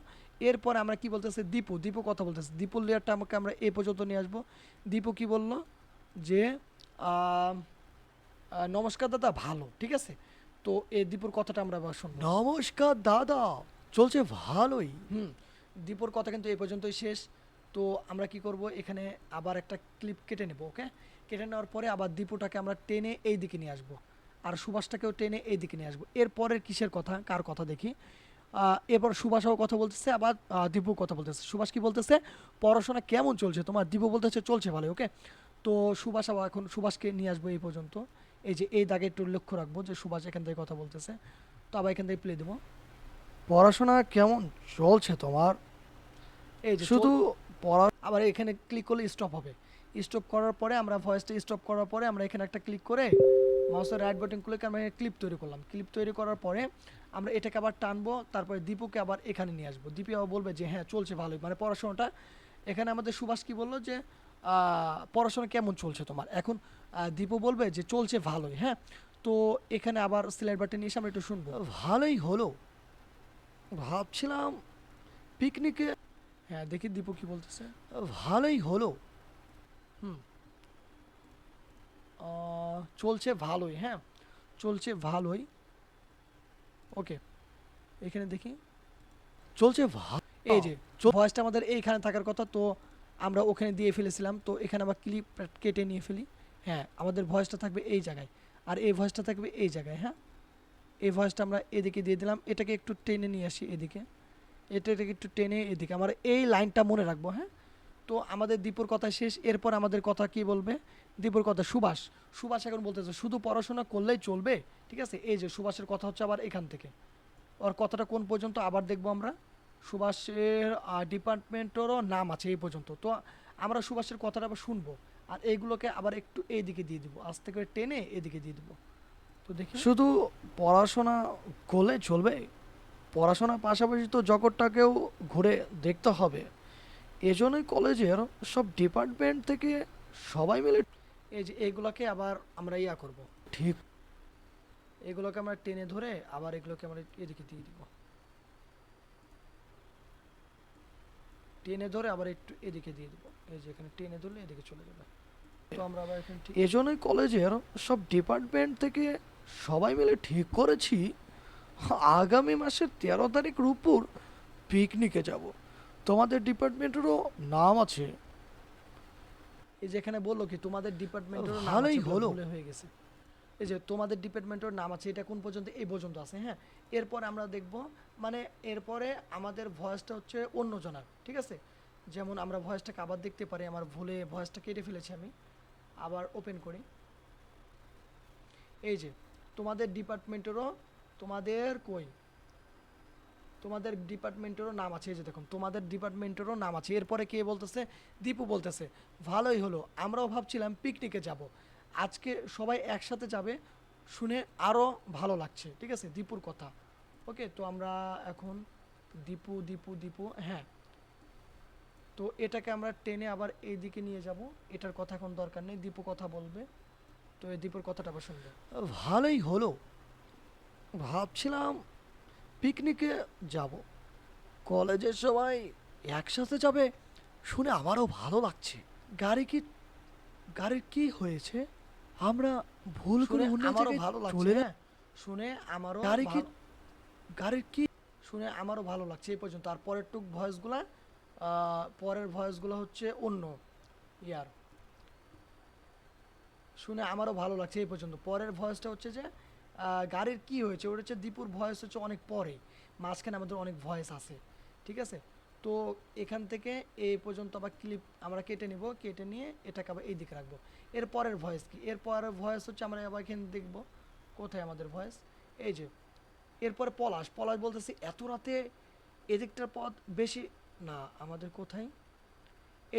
এরপরে আমরা কি বলতেছি, দীপু, দীপু কথা বলতেছে, দীপুর লেয়ারটা আমাকে আমরা এই পর্যন্ত নিয়ে আসবো। দীপু কি বললো যে নমস্কার দাদা ভালো, ঠিক আছে, তো এই দীপুর কথাটা আমরা আবার শুনবো। নমস্কার দাদা, চলছে ভালোই। দীপুর কথা কিন্তু এই পর্যন্তই শেষ। তো আমরা কি করব, এখানে আবার একটা ক্লিপ কেটে নেব। ওকে, কেটে নেওয়ার পরে আবার দীপুটাকে আমরা টেনে এই দিকে নিয়ে আসবো, আর সুভাষটাকেও টেনে এই দিকে নিয়ে আসবো। এরপরের কিসের কথা, কার কথা দেখি। এরপর সুভাষও কথা বলতেছে, আবার দীপু কথা বলতেছে। সুভাষ কি বলতেছে, পড়াশোনা কেমন চলছে তোমার, দীপু বলতেছে চলছে ভালো। ওকে, তো সুভাষ আবার এখন সুভাষকে নিয়ে আসবো এই পর্যন্ত। এই যে এই দাগে একটু লক্ষ্য রাখবো যে সুভাষ এখান থেকে কথা বলতেছে। তো আবার এখান থেকে প্লে দেবো, পড়াশোনা কেমন চলছে তোমার, এই যে শুধু পড়া। আবার এখানে ক্লিক করলে স্টপ হবে। স্টপ করার পরে আমরা ভয়েসটা স্টপ করার পরে আমরা এখানে একটা ক্লিক করে মাউসের রাইট বাটন ক্লিক আমরা ক্লিপ তৈরি করলাম। ক্লিপ তৈরি করার পরে আমরা এটাকে আবার টানবো, তারপরে দীপুকে আবার এখানে নিয়ে আসবো। দীপু আবার বলবে যে হ্যাঁ চলছে ভালোই, মানে পড়াশোনাটা। এখানে আমাদের সুভাষ কি বললো যে পড়াশোনা কেমন চলছে তোমার, এখন দীপু বলবে যে চলছে ভালোই। হ্যাঁ, তো এখানে আবার সিলেক্ট বাটন এসে আমরা একটু শুনবো। ভালোই হলো, ভাবছিলাম পিকনিকে হ্যাঁ দেখি দীপু কি বলতেছে। ভালোই হলো। হুম চলছে ভালোই, হ্যাঁ চলছে ভালোই। ওকে, এখানে দেখি। চলছে ভালো। এই যে ভয়েসটা আমাদের এইখানে থাকার কথা, তো আমরা ওখানে দিয়ে ফেলেছিলাম, তো এখানে আবার ক্লিপ কেটে নিয়ে ফেলি। হ্যাঁ আমাদের ভয়েসটা থাকবে এই জায়গায়, আর এই ভয়েসটা থাকবে এই জায়গায়। হ্যাঁ এই ভয়েসটা আমরা এদিকে দিয়ে দিলাম, এটাকে একটু টেনে নিয়ে আসি এদিকে, এটাকে একটু টেনে এদিকে, আমরা এই লাইনটা মনে রাখবো। হ্যাঁ তো আমাদের দীপুর কথা শেষ, এরপর আমাদের কথা কি বলবে দীপুর কথা সুভাষ। সুভাষ এখন বলতেছে শুধু পড়াশোনা করলেই চলবে, ঠিক আছে। এই যে সুভাষের কথা হচ্ছে আবার এখান থেকে, ওর কথাটা কোন পর্যন্ত আবার দেখবো আমরা। সুভাষের ডিপার্টমেন্টেরও নাম আছে এই পর্যন্ত, তো আমরা সুভাষের কথাটা আবার শুনবো, আর এইগুলোকে আবার একটু এইদিকে দিয়ে দিব, আস্তে করে টেনে এদিকে দিয়ে দিব। তো দেখি শুধু পড়াশোনা করলে চলবে, পড়াশোনার পাশাপাশি তো জগৎটাকেও ঘুরে দেখতে হবে। এজন্যই কলেজের সব ডিপার্টমেন্ট থেকে সবাই মিলে এই যে এইগুলোকে আবার আমরা ইয়া করব, ঠিক এগুলোকে আমরা টেনে ধরে আবার এগুলোকে আমরা এদিকে দিয়ে দিব, টেনে ধরে আবার একটু এদিকে দিয়ে দিব। এই যে এখানে টেনে ধরলে এদিকে চলে যাবে, তো আমরা আবার এখানে ঠিক এজন্যই কলেজের সব ডিপার্টমেন্ট থেকে সবাই মিলে ঠিক করেছি আগামী মাসের 13 তারিখ রূপপুর পিকনিকে যাব। তোমাদের ডিপার্টমেন্টেরও নাম আছে। এই যে এখানে বললো কি তোমাদের ডিপার্টমেন্টের নাম ভালোই আছে, হলো। ভুলে হয়ে গেছে। এই যে তোমাদের ডিপার্টমেন্টের নাম আছে, এটা কোন পর্যন্ত, এই পর্যন্ত আছে। হ্যাঁ এরপর আমরা দেখব, মানে এরপরে আমাদের ভয়েসটা হচ্ছে অন্য জনার, ঠিক আছে। যেমন আমরা ভয়েসটাকে আবার দেখতে পারি, আমার ভুলে ভয়েসটা কেটে ফেলেছি আমি, আবার ওপেন করি। এই যে তোমাদের ডিপার্টমেন্টেরও, তোমাদের কই, তোমাদের ডিপার্টমেন্টেরও নাম আছে। এই যে দেখুন তোমাদের ডিপার্টমেন্টেরও নাম আছে। এরপরে কে বলতেছে, দীপু বলতেছে ভালোই হলো, আমরাও ভাবছিলাম পিকনিকে যাব, আজকে সবাই একসাথে যাবে, শুনে আরও ভালো লাগছে, ঠিক আছে দীপুর কথা। ওকে, তো আমরা এখন দীপু দীপু দীপু, হ্যাঁ তো এটাকে আমরা টেনে আবার এইদিকে নিয়ে যাব, এটার কথা এখন দরকার নেই, দীপু কথা বলবে, তো এই দীপুর কথাটা আবার শুনবে। ভালোই হলো, ভাবছিলাম পিকনিকে যাব, কলেজের সবাই একসাথে যাবে, শুনে আমারও ভালো লাগছে। গাড়ি কি গাড়ির কি হয়েছে? আমরা ভুল করে শুনে অন্য আমারও জায়গায় ভালো লাগছে, চলে হ্যাঁ শুনে আমারও গাড়ি কি ভালো- গাড়ির কি শুনে আমারও ভালো লাগছে এই পর্যন্ত। আর পরের টুক ভয়েসগুলা, পরের ভয়েসগুলো হচ্ছে অন্য ইয়ার। শুনে আমারও ভালো লাগছে এই পর্যন্ত। পরের ভয়েসটা হচ্ছে যে গাড়ির কি হয়েছে, ওটা হচ্ছে দীপুর ভয়েস হচ্ছে অনেক পরে, মাঝখানে আমাদের অনেক ভয়েস আছে, ঠিক আছে। তো এখান থেকে এই পর্যন্ত আবার ক্লিপ আমরা কেটে নিব, কেটে নিয়ে এটাকে আবার এই দিকে রাখবো। এর পরের ভয়েস কি, এর পরের ভয়েস হচ্ছে আমরা আবার এখানে দেখবো কোথায় আমাদের ভয়েস। এই যে এরপরে পলাশ, পলাশ বলতেছি এত রাতে এদিকটার পথ বেশি না আমাদের কোথায়,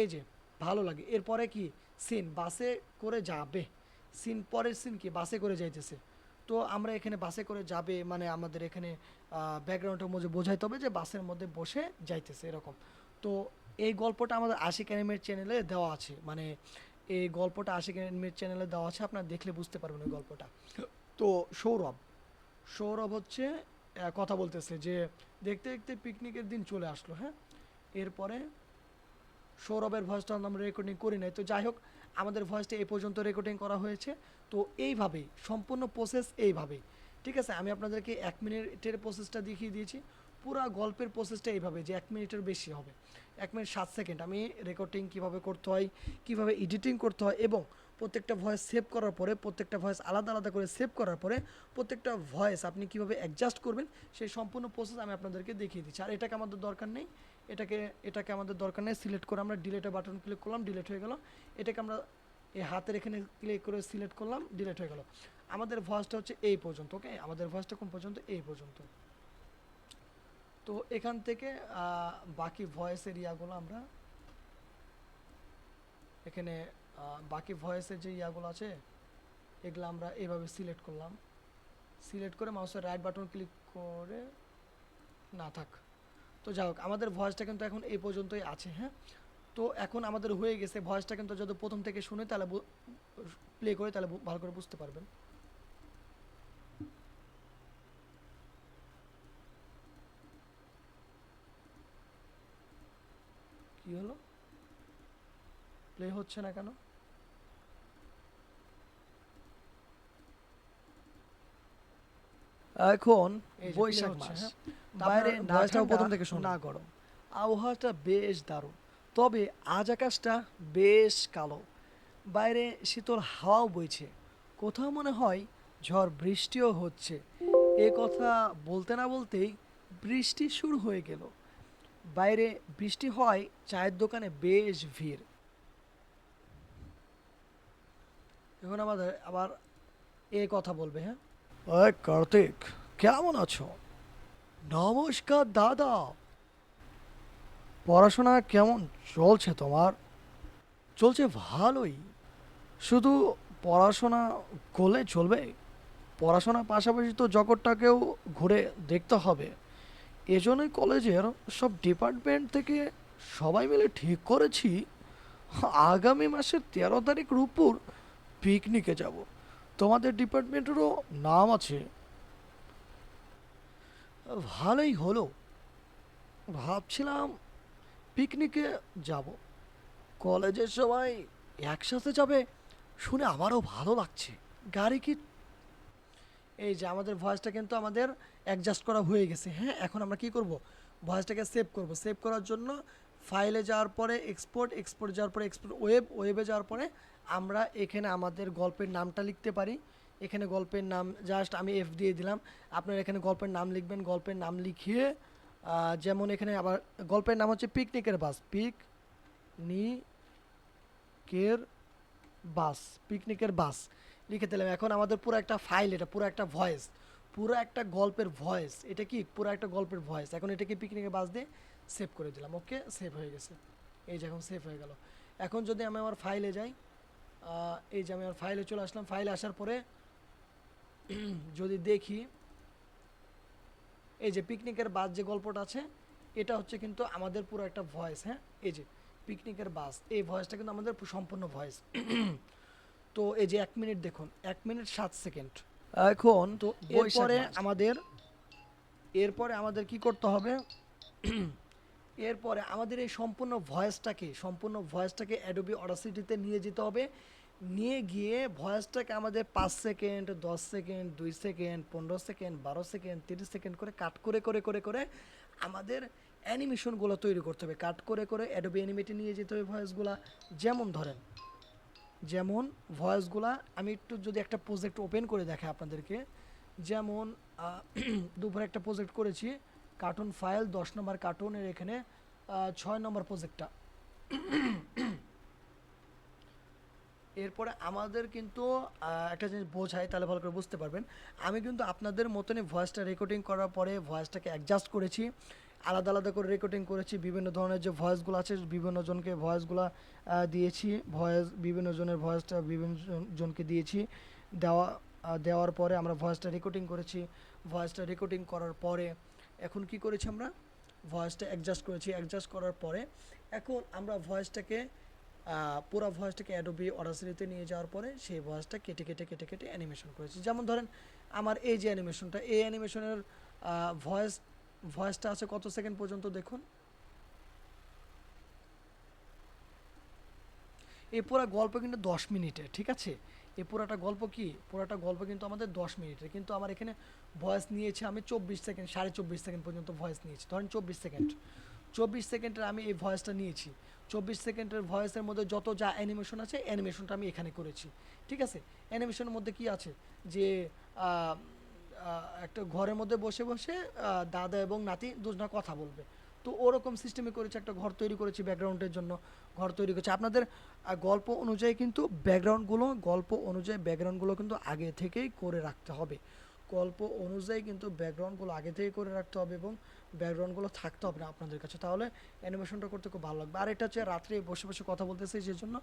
এই যে ভালো লাগে। এরপরে কি সিন, বাসে করে যাবে, সিন পরের সিন কি বাসে করে যাইতেছে, তো আমরা এখানে বাসে করে যাবে মানে আমাদের এখানে ব্যাকগ্রাউন্ডের মধ্যে বোঝাইতে হবে যে বাসের মধ্যে বসে যাইতেছে এরকম। তো এই গল্পটা আমাদের আশিক অ্যানিমেট চ্যানেলে দেওয়া আছে, মানে এই গল্পটা আশিক অ্যানিমেট চ্যানেলে দেওয়া আছে, আপনারা দেখলে বুঝতে পারবেন ওই গল্পটা। তো সৌরভ, সৌরভ হচ্ছে কথা বলতেছে যে দেখতে দেখতে পিকনিকের দিন চলে আসলো। হ্যাঁ এরপরে সৌরভের ভয়েসটা আমরা রেকর্ডিং করি নাই, তো যাই হোক আমাদের ভয়েসটা এই পর্যন্ত রেকর্ডিং করা হয়েছে। তো এইভাবেই সম্পূর্ণ প্রসেস এইভাবেই, ঠিক আছে। আমি আপনাদেরকে 1 মিনিটের প্রসেসটা দেখিয়ে দিয়েছি, পুরা গল্পের প্রসেসটা এইভাবে যে 1 মিনিটের বেশি হবে, 1 মিনিট 7 সেকেন্ড আমি রেকর্ডিং কিভাবে করতে হয়, কিভাবে এডিটিং করতে হয়, এবং প্রত্যেকটা ভয়েস সেভ করার পরে, প্রত্যেকটা ভয়েস আলাদা আলাদা করে সেভ করার পরে প্রত্যেকটা ভয়েস আপনি কিভাবে অ্যাডজাস্ট করবেন সেই সম্পূর্ণ প্রসেস আমি আপনাদেরকে দেখিয়ে দিচ্ছি। আর এটাকে আমাদের দরকার নেই, এটাকে আমাদের দরকার নেই, সিলেক্ট করে আমরা ডিলেটের বাটন ক্লিক করলাম, ডিলেট হয়ে গেল। এটাকে আমরা এই হাতের এখানে ক্লিক করে সিলেক্ট করলাম, ডিলেট হয়ে গেল। আমাদের ভয়েসটা হচ্ছে এই পর্যন্ত, ওকে আমাদের ভয়েসটা কোন পর্যন্ত, এই পর্যন্ত। তো এখান থেকে বাকি ভয়েসের ইয়াগুলো আমরা এখানে বাকি ভয়েসের যে ইয়াগুলো আছে এগুলো আমরা এইভাবে সিলেক্ট করলাম, সিলেক্ট করে মাউসের রাইট বাটন ক্লিক করে না থাক। তো যাই হোক আমাদের ভয়েসটা কিন্তু এখন এই পর্যন্তই আছে। হ্যাঁ তো এখন আমাদের হয়ে গেছে, ভয়েসটা কিন্তু যদি প্রথম থেকে শুনে তাহলে প্লে করে তাহলে ভালো করে বুঝতে পারবেন। প্লে হচ্ছে না কেন? এখন এই যে play বৈশাখ হচ্ছে, মাস, হ্যাঁ। তো বাইরে আপনার না ভয়েসটাও ঠান্ডা প্রথম থেকে শুনুন। না গরম, আবহাওয়াটা বেশ দারুণ, তবে আজ আকাশটা বেশ কালো, বাইরে শীতল হাওয়াও বইছে, কোথাও মনে হয় ঝড় বৃষ্টিও হচ্ছে। এ কথা বলতে না বলতেই বৃষ্টি শুরু হয়ে গেল। বাইরে বৃষ্টি হয়, চায়ের দোকানে বেশ ভিড়। এখন আমাদের আবার এ কথা বলবে, হ্যাঁ। ওই কার্তিক, কেমন আছো? নমস্কার দাদা, পড়াশোনা কেমন চলছে তোমার? চলছে ভালোই, শুধু পড়াশোনা করলে চলবে? পড়াশোনার পাশাপাশি তো জগৎটাকেও ঘুরে দেখতে হবে। এজন্যই কলেজের সব ডিপার্টমেন্ট থেকে সবাই মিলে ঠিক করেছি আগামী মাসের 13 তারিখ রূপপুর পিকনিকে যাব। তোমাদের ডিপার্টমেন্টেরও নাম আছে। ভালোই হলো, ভাবছিলাম পিকনিকে যাব, কলেজের সবাই একসাথে যাবে শুনে আমারও ভালো লাগছে। গাড়ি কি? এই যে আমাদের ভয়েসটা কিন্তু আমাদের অ্যাডজাস্ট করা হয়ে গেছে, হ্যাঁ। এখন আমরা কি করব, ভয়েসটাকে সেভ করব। সেভ করার জন্য ফাইলে যাওয়ার পরে এক্সপোর্ট, এক্সপোর্ট যাওয়ার পরে এক্সপোর্ট ওয়েব, ওয়েবে যাওয়ার পরে আমরা এখানে আমাদের গল্পের নামটা লিখতে পারি। এখানে গল্পের নাম জাস্ট আমি এফ দিয়ে দিলাম। আপনারা এখানে গল্পের নাম লিখবেন। গল্পের নাম লিখিয়ে যেমন এখানে আবার গল্পের নাম হচ্ছে পিকনিকের বাস, পিকনিকের বাস, পিকনিকের বাস লিখে দিলাম। এখন আমাদের পুরো একটা ফাইল, এটা পুরো একটা ভয়েস, পুরো একটা গল্পের ভয়েস। এটা কি পুরো একটা গল্পের ভয়েস। এখন এটাকে পিকনিকের বাস দিয়ে সেভ করে দিলাম। ওকে, সেভ হয়ে গেছে। এই যে এখন সেভ হয়ে গেল। এখন যদি আমি আমার ফাইলে যাই, এই যে আমি আমার ফাইলে চলে আসলাম। ফাইলে আসার পরে যদি দেখি, এই যে পিকনিকের বাস যে গল্পটা আছে, এটা হচ্ছে কিন্তু আমাদের পুরো একটা ভয়েস, হ্যাঁ। এই যে পিকনিকের বাস, এই ভয়েসটা কিন্তু আমাদের সম্পূর্ণ ভয়েস। তো এই যে 1 মিনিট দেখুন, 1 মিনিট 7 সেকেন্ড। এখন তো বৈশাখ এরপরে মাস। আমাদের কি করতে হবে, এরপরে আমাদের এই সম্পূর্ণ ভয়েসটাকে অ্যাডোবি অডাসিটিতে নিয়ে যেতে হবে। নিয়ে গিয়ে ভয়েসটাকে আমাদের 5 second, 10 second, 2 second, 15 second, 12 second, 30 second করে কাট করে করে করে করে আমাদের অ্যানিমেশনগুলো তৈরি করতে হবে। কাট করে করে অ্যাডোবি অ্যানিমেটে নিয়ে যেতে হবে ভয়েসগুলা। যেমন ধরেন, যেমন ভয়েসগুলা আমি একটু যদি একটা প্রজেক্ট ওপেন করে দেখাই আপনাদেরকে, যেমন দুপুরে একটা প্রজেক্ট করেছি, কার্টুন ফাইল 10 নম্বর কার্টুনের এখানে 6 নম্বর প্রজেক্টটা। এরপরে আমাদের কিন্তু একটা জিনিস বোঝাই, তাহলে ভালো করে বুঝতে পারবেন। আমি কিন্তু আপনাদের মতনই ভয়েসটা রেকর্ডিং করার পরে ভয়েসটাকে অ্যাডজাস্ট করেছি, আলাদা আলাদা করে রেকর্ডিং করেছি। বিভিন্ন ধরনের যে ভয়েসগুলো আছে, বিভিন্ন জনকে ভয়েসগুলো দিয়েছি। বিভিন্ন জনের ভয়েসটা বিভিন্ন জনকে দিয়েছি। দেওয়ার পরে আমরা ভয়েসটা রেকর্ডিং করেছি। ভয়েসটা রেকর্ডিং করার পরে এখন কি করেছি, আমরা ভয়েসটা অ্যাডজাস্ট করেছি। অ্যাডজাস্ট করার পরে এখন আমরা ভয়েসটাকে পুরো ভয়েসটাকে অ্যাডোবি অডাসিটিতে নিয়ে যাওয়ার পরে সেই ভয়েসটা কেটে কেটে কেটে কেটে অ্যানিমেশন করেছি। যেমন ধরেন আমার এই যে অ্যানিমেশনটা, এই অ্যানিমেশনের ভয়েসটা আছে কত সেকেন্ড পর্যন্ত দেখুন। এই পুরো গল্প কিন্তু 10 মিনিটের, ঠিক আছে। এই পুরাটা গল্প পুরাটা গল্প কিন্তু আমাদের 10 মিনিটের, কিন্তু আমার এখানে ভয়েস নিয়েছে আমি 24 সেকেন্ড, 24.5 সেকেন্ড পর্যন্ত ভয়েস নিয়েছি। ধরেন 24 সেকেন্ড, 24 সেকেন্ডের আমি এই ভয়েসটা নিয়েছি। 24 সেকেন্ডের ভয়েসের মধ্যে যত যা অ্যানিমেশন আছে, অ্যানিমেশনটা আমি এখানে করেছি, ঠিক আছে। অ্যানিমেশনের মধ্যে কি আছে, যে একটা ঘরের মধ্যে বসে বসে দাদা এবং নাতি দুজনা কথা বলবে। তো ওরকম সিস্টেমে করেছি, একটা ঘর তৈরি করেছি ব্যাকগ্রাউন্ডের জন্য, ঘর তৈরি করেছি। আপনাদের গল্প অনুযায়ী কিন্তু ব্যাকগ্রাউন্ডগুলো কিন্তু আগে থেকেই করে রাখতে হবে। গল্প অনুযায়ী কিন্তু ব্যাকগ্রাউন্ডগুলো আগে থেকেই করে রাখতে হবে এবং ব্যাকগ্রাউন্ডগুলো থাকতে হবে না আপনাদের কাছে, তাহলে অ্যানিমেশনটা করতে খুব ভালো লাগবে। আর এটা হচ্ছে রাত্রে বসে বসে কথা বলতেছে, সেই জন্য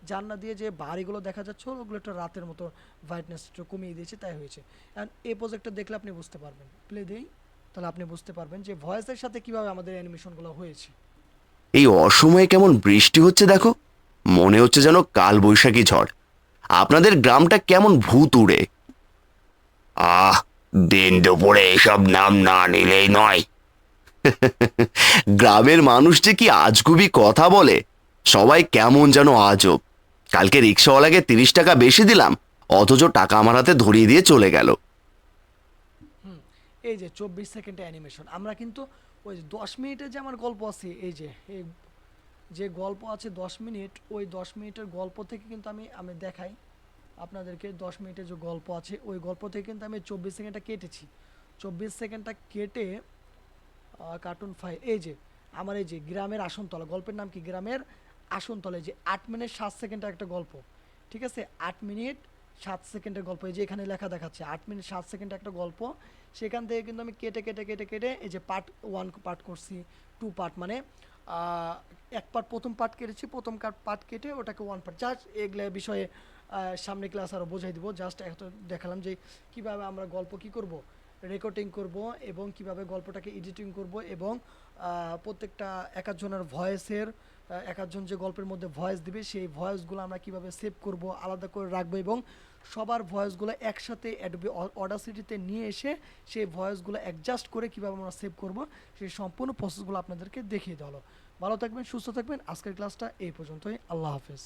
জানলা দিয়ে যে বাড়িগুলো দেখা যাচ্ছে ওগুলো একটা রাতের মতো ব্রাইটনেস একটু কমিয়ে দিয়েছে, তাই হয়েছে। অ্যান্ড এই প্রজেক্টটা দেখলে আপনি বুঝতে পারবেন, প্লে দেই, তাহলে আপনি বুঝতে পারবেন যে ভয়েসের সাথে কিভাবে আমাদের অ্যানিমেশনগুলো হয়েছে। এই অসময়ে কেমন বৃষ্টি হচ্ছে দেখো, মনে হচ্ছে যেন কাল বৈশাখী ঝড়। আপনাদের গ্রামটা কেমন ভূতুড়ে। আহ, দিন দুপুরে এসব নাম না নিলেই নয়। গ্রামের মানুষ যে কি আজগুবি কথা বলে, সবাই কেমন যেন আজব। কালকে রিক্সাওয়ালাকে 30 টাকা বেশি দিলাম, অথচ টাকা আমার হাতে ধরিয়ে দিয়ে চলে গেল। এই যে 24 সেকেন্ডে অ্যানিমেশন, আমরা কিন্তু ওই যে 10 মিনিটের যে আমার গল্প আছে, এই যে এই যে গল্প আছে 10 মিনিট, ওই 10 মিনিটের গল্প থেকে কিন্তু আমি আমি দেখাই আপনাদেরকে। 10 মিনিটের যে গল্প আছে ওই গল্প থেকে কিন্তু আমি 24 সেকেন্ডটা কেটেছি। 24 সেকেন্ডটা কেটে কার্টুন ফাইল, এই যে আমার এই যে গ্রামের আসনতলা, গল্পের নাম কি গ্রামের আসনতলা, এই যে 8 মিনিট 7 সেকেন্ডের একটা গল্প, ঠিক আছে? 8 মিনিট 7 সেকেন্ডের গল্প, এই যে এখানে লেখা দেখাচ্ছে 8 মিনিট 7 সেকেন্ডের একটা গল্প। সেখান থেকে কিন্তু আমি কেটে কেটে কেটে কেটে এই যে পার্ট 1 পার্ট করছি, 2 পার্ট, মানে এক পার্ট, প্রথম পার্ট কেটেছি, প্রথম পার্ট কেটে ওটাকে 1 পার্ট, জাস্ট এগুলো বিষয়ে সামনে ক্লাস আরও বোঝাই দিব। জাস্ট এত দেখালাম যে কিভাবে আমরা গল্প কি করব, রেকর্ডিং করব, এবং কিভাবে গল্পটাকে এডিটিং করব, এবং প্রত্যেকটা এক একজনের ভয়েসের, এক একজন যে গল্পের মধ্যে ভয়েস দিবে সেই ভয়েসগুলো আমরা কিভাবে সেভ করব, আলাদা করে রাখবো, এবং সবার ভয়েসগুলো একসাথে অ্যাডোবি অডাসিটিতে নিয়ে এসে সেই ভয়েসগুলো অ্যাডজাস্ট করে কিভাবে আমরা সেভ করব, সেই সম্পূর্ণ প্রসেসগুলো আপনাদেরকে দেখিয়ে দেওয়া হলো। ভালো থাকবেন, সুস্থ থাকবেন। আজকের ক্লাসটা এই পর্যন্তই। আল্লাহ হাফেজ।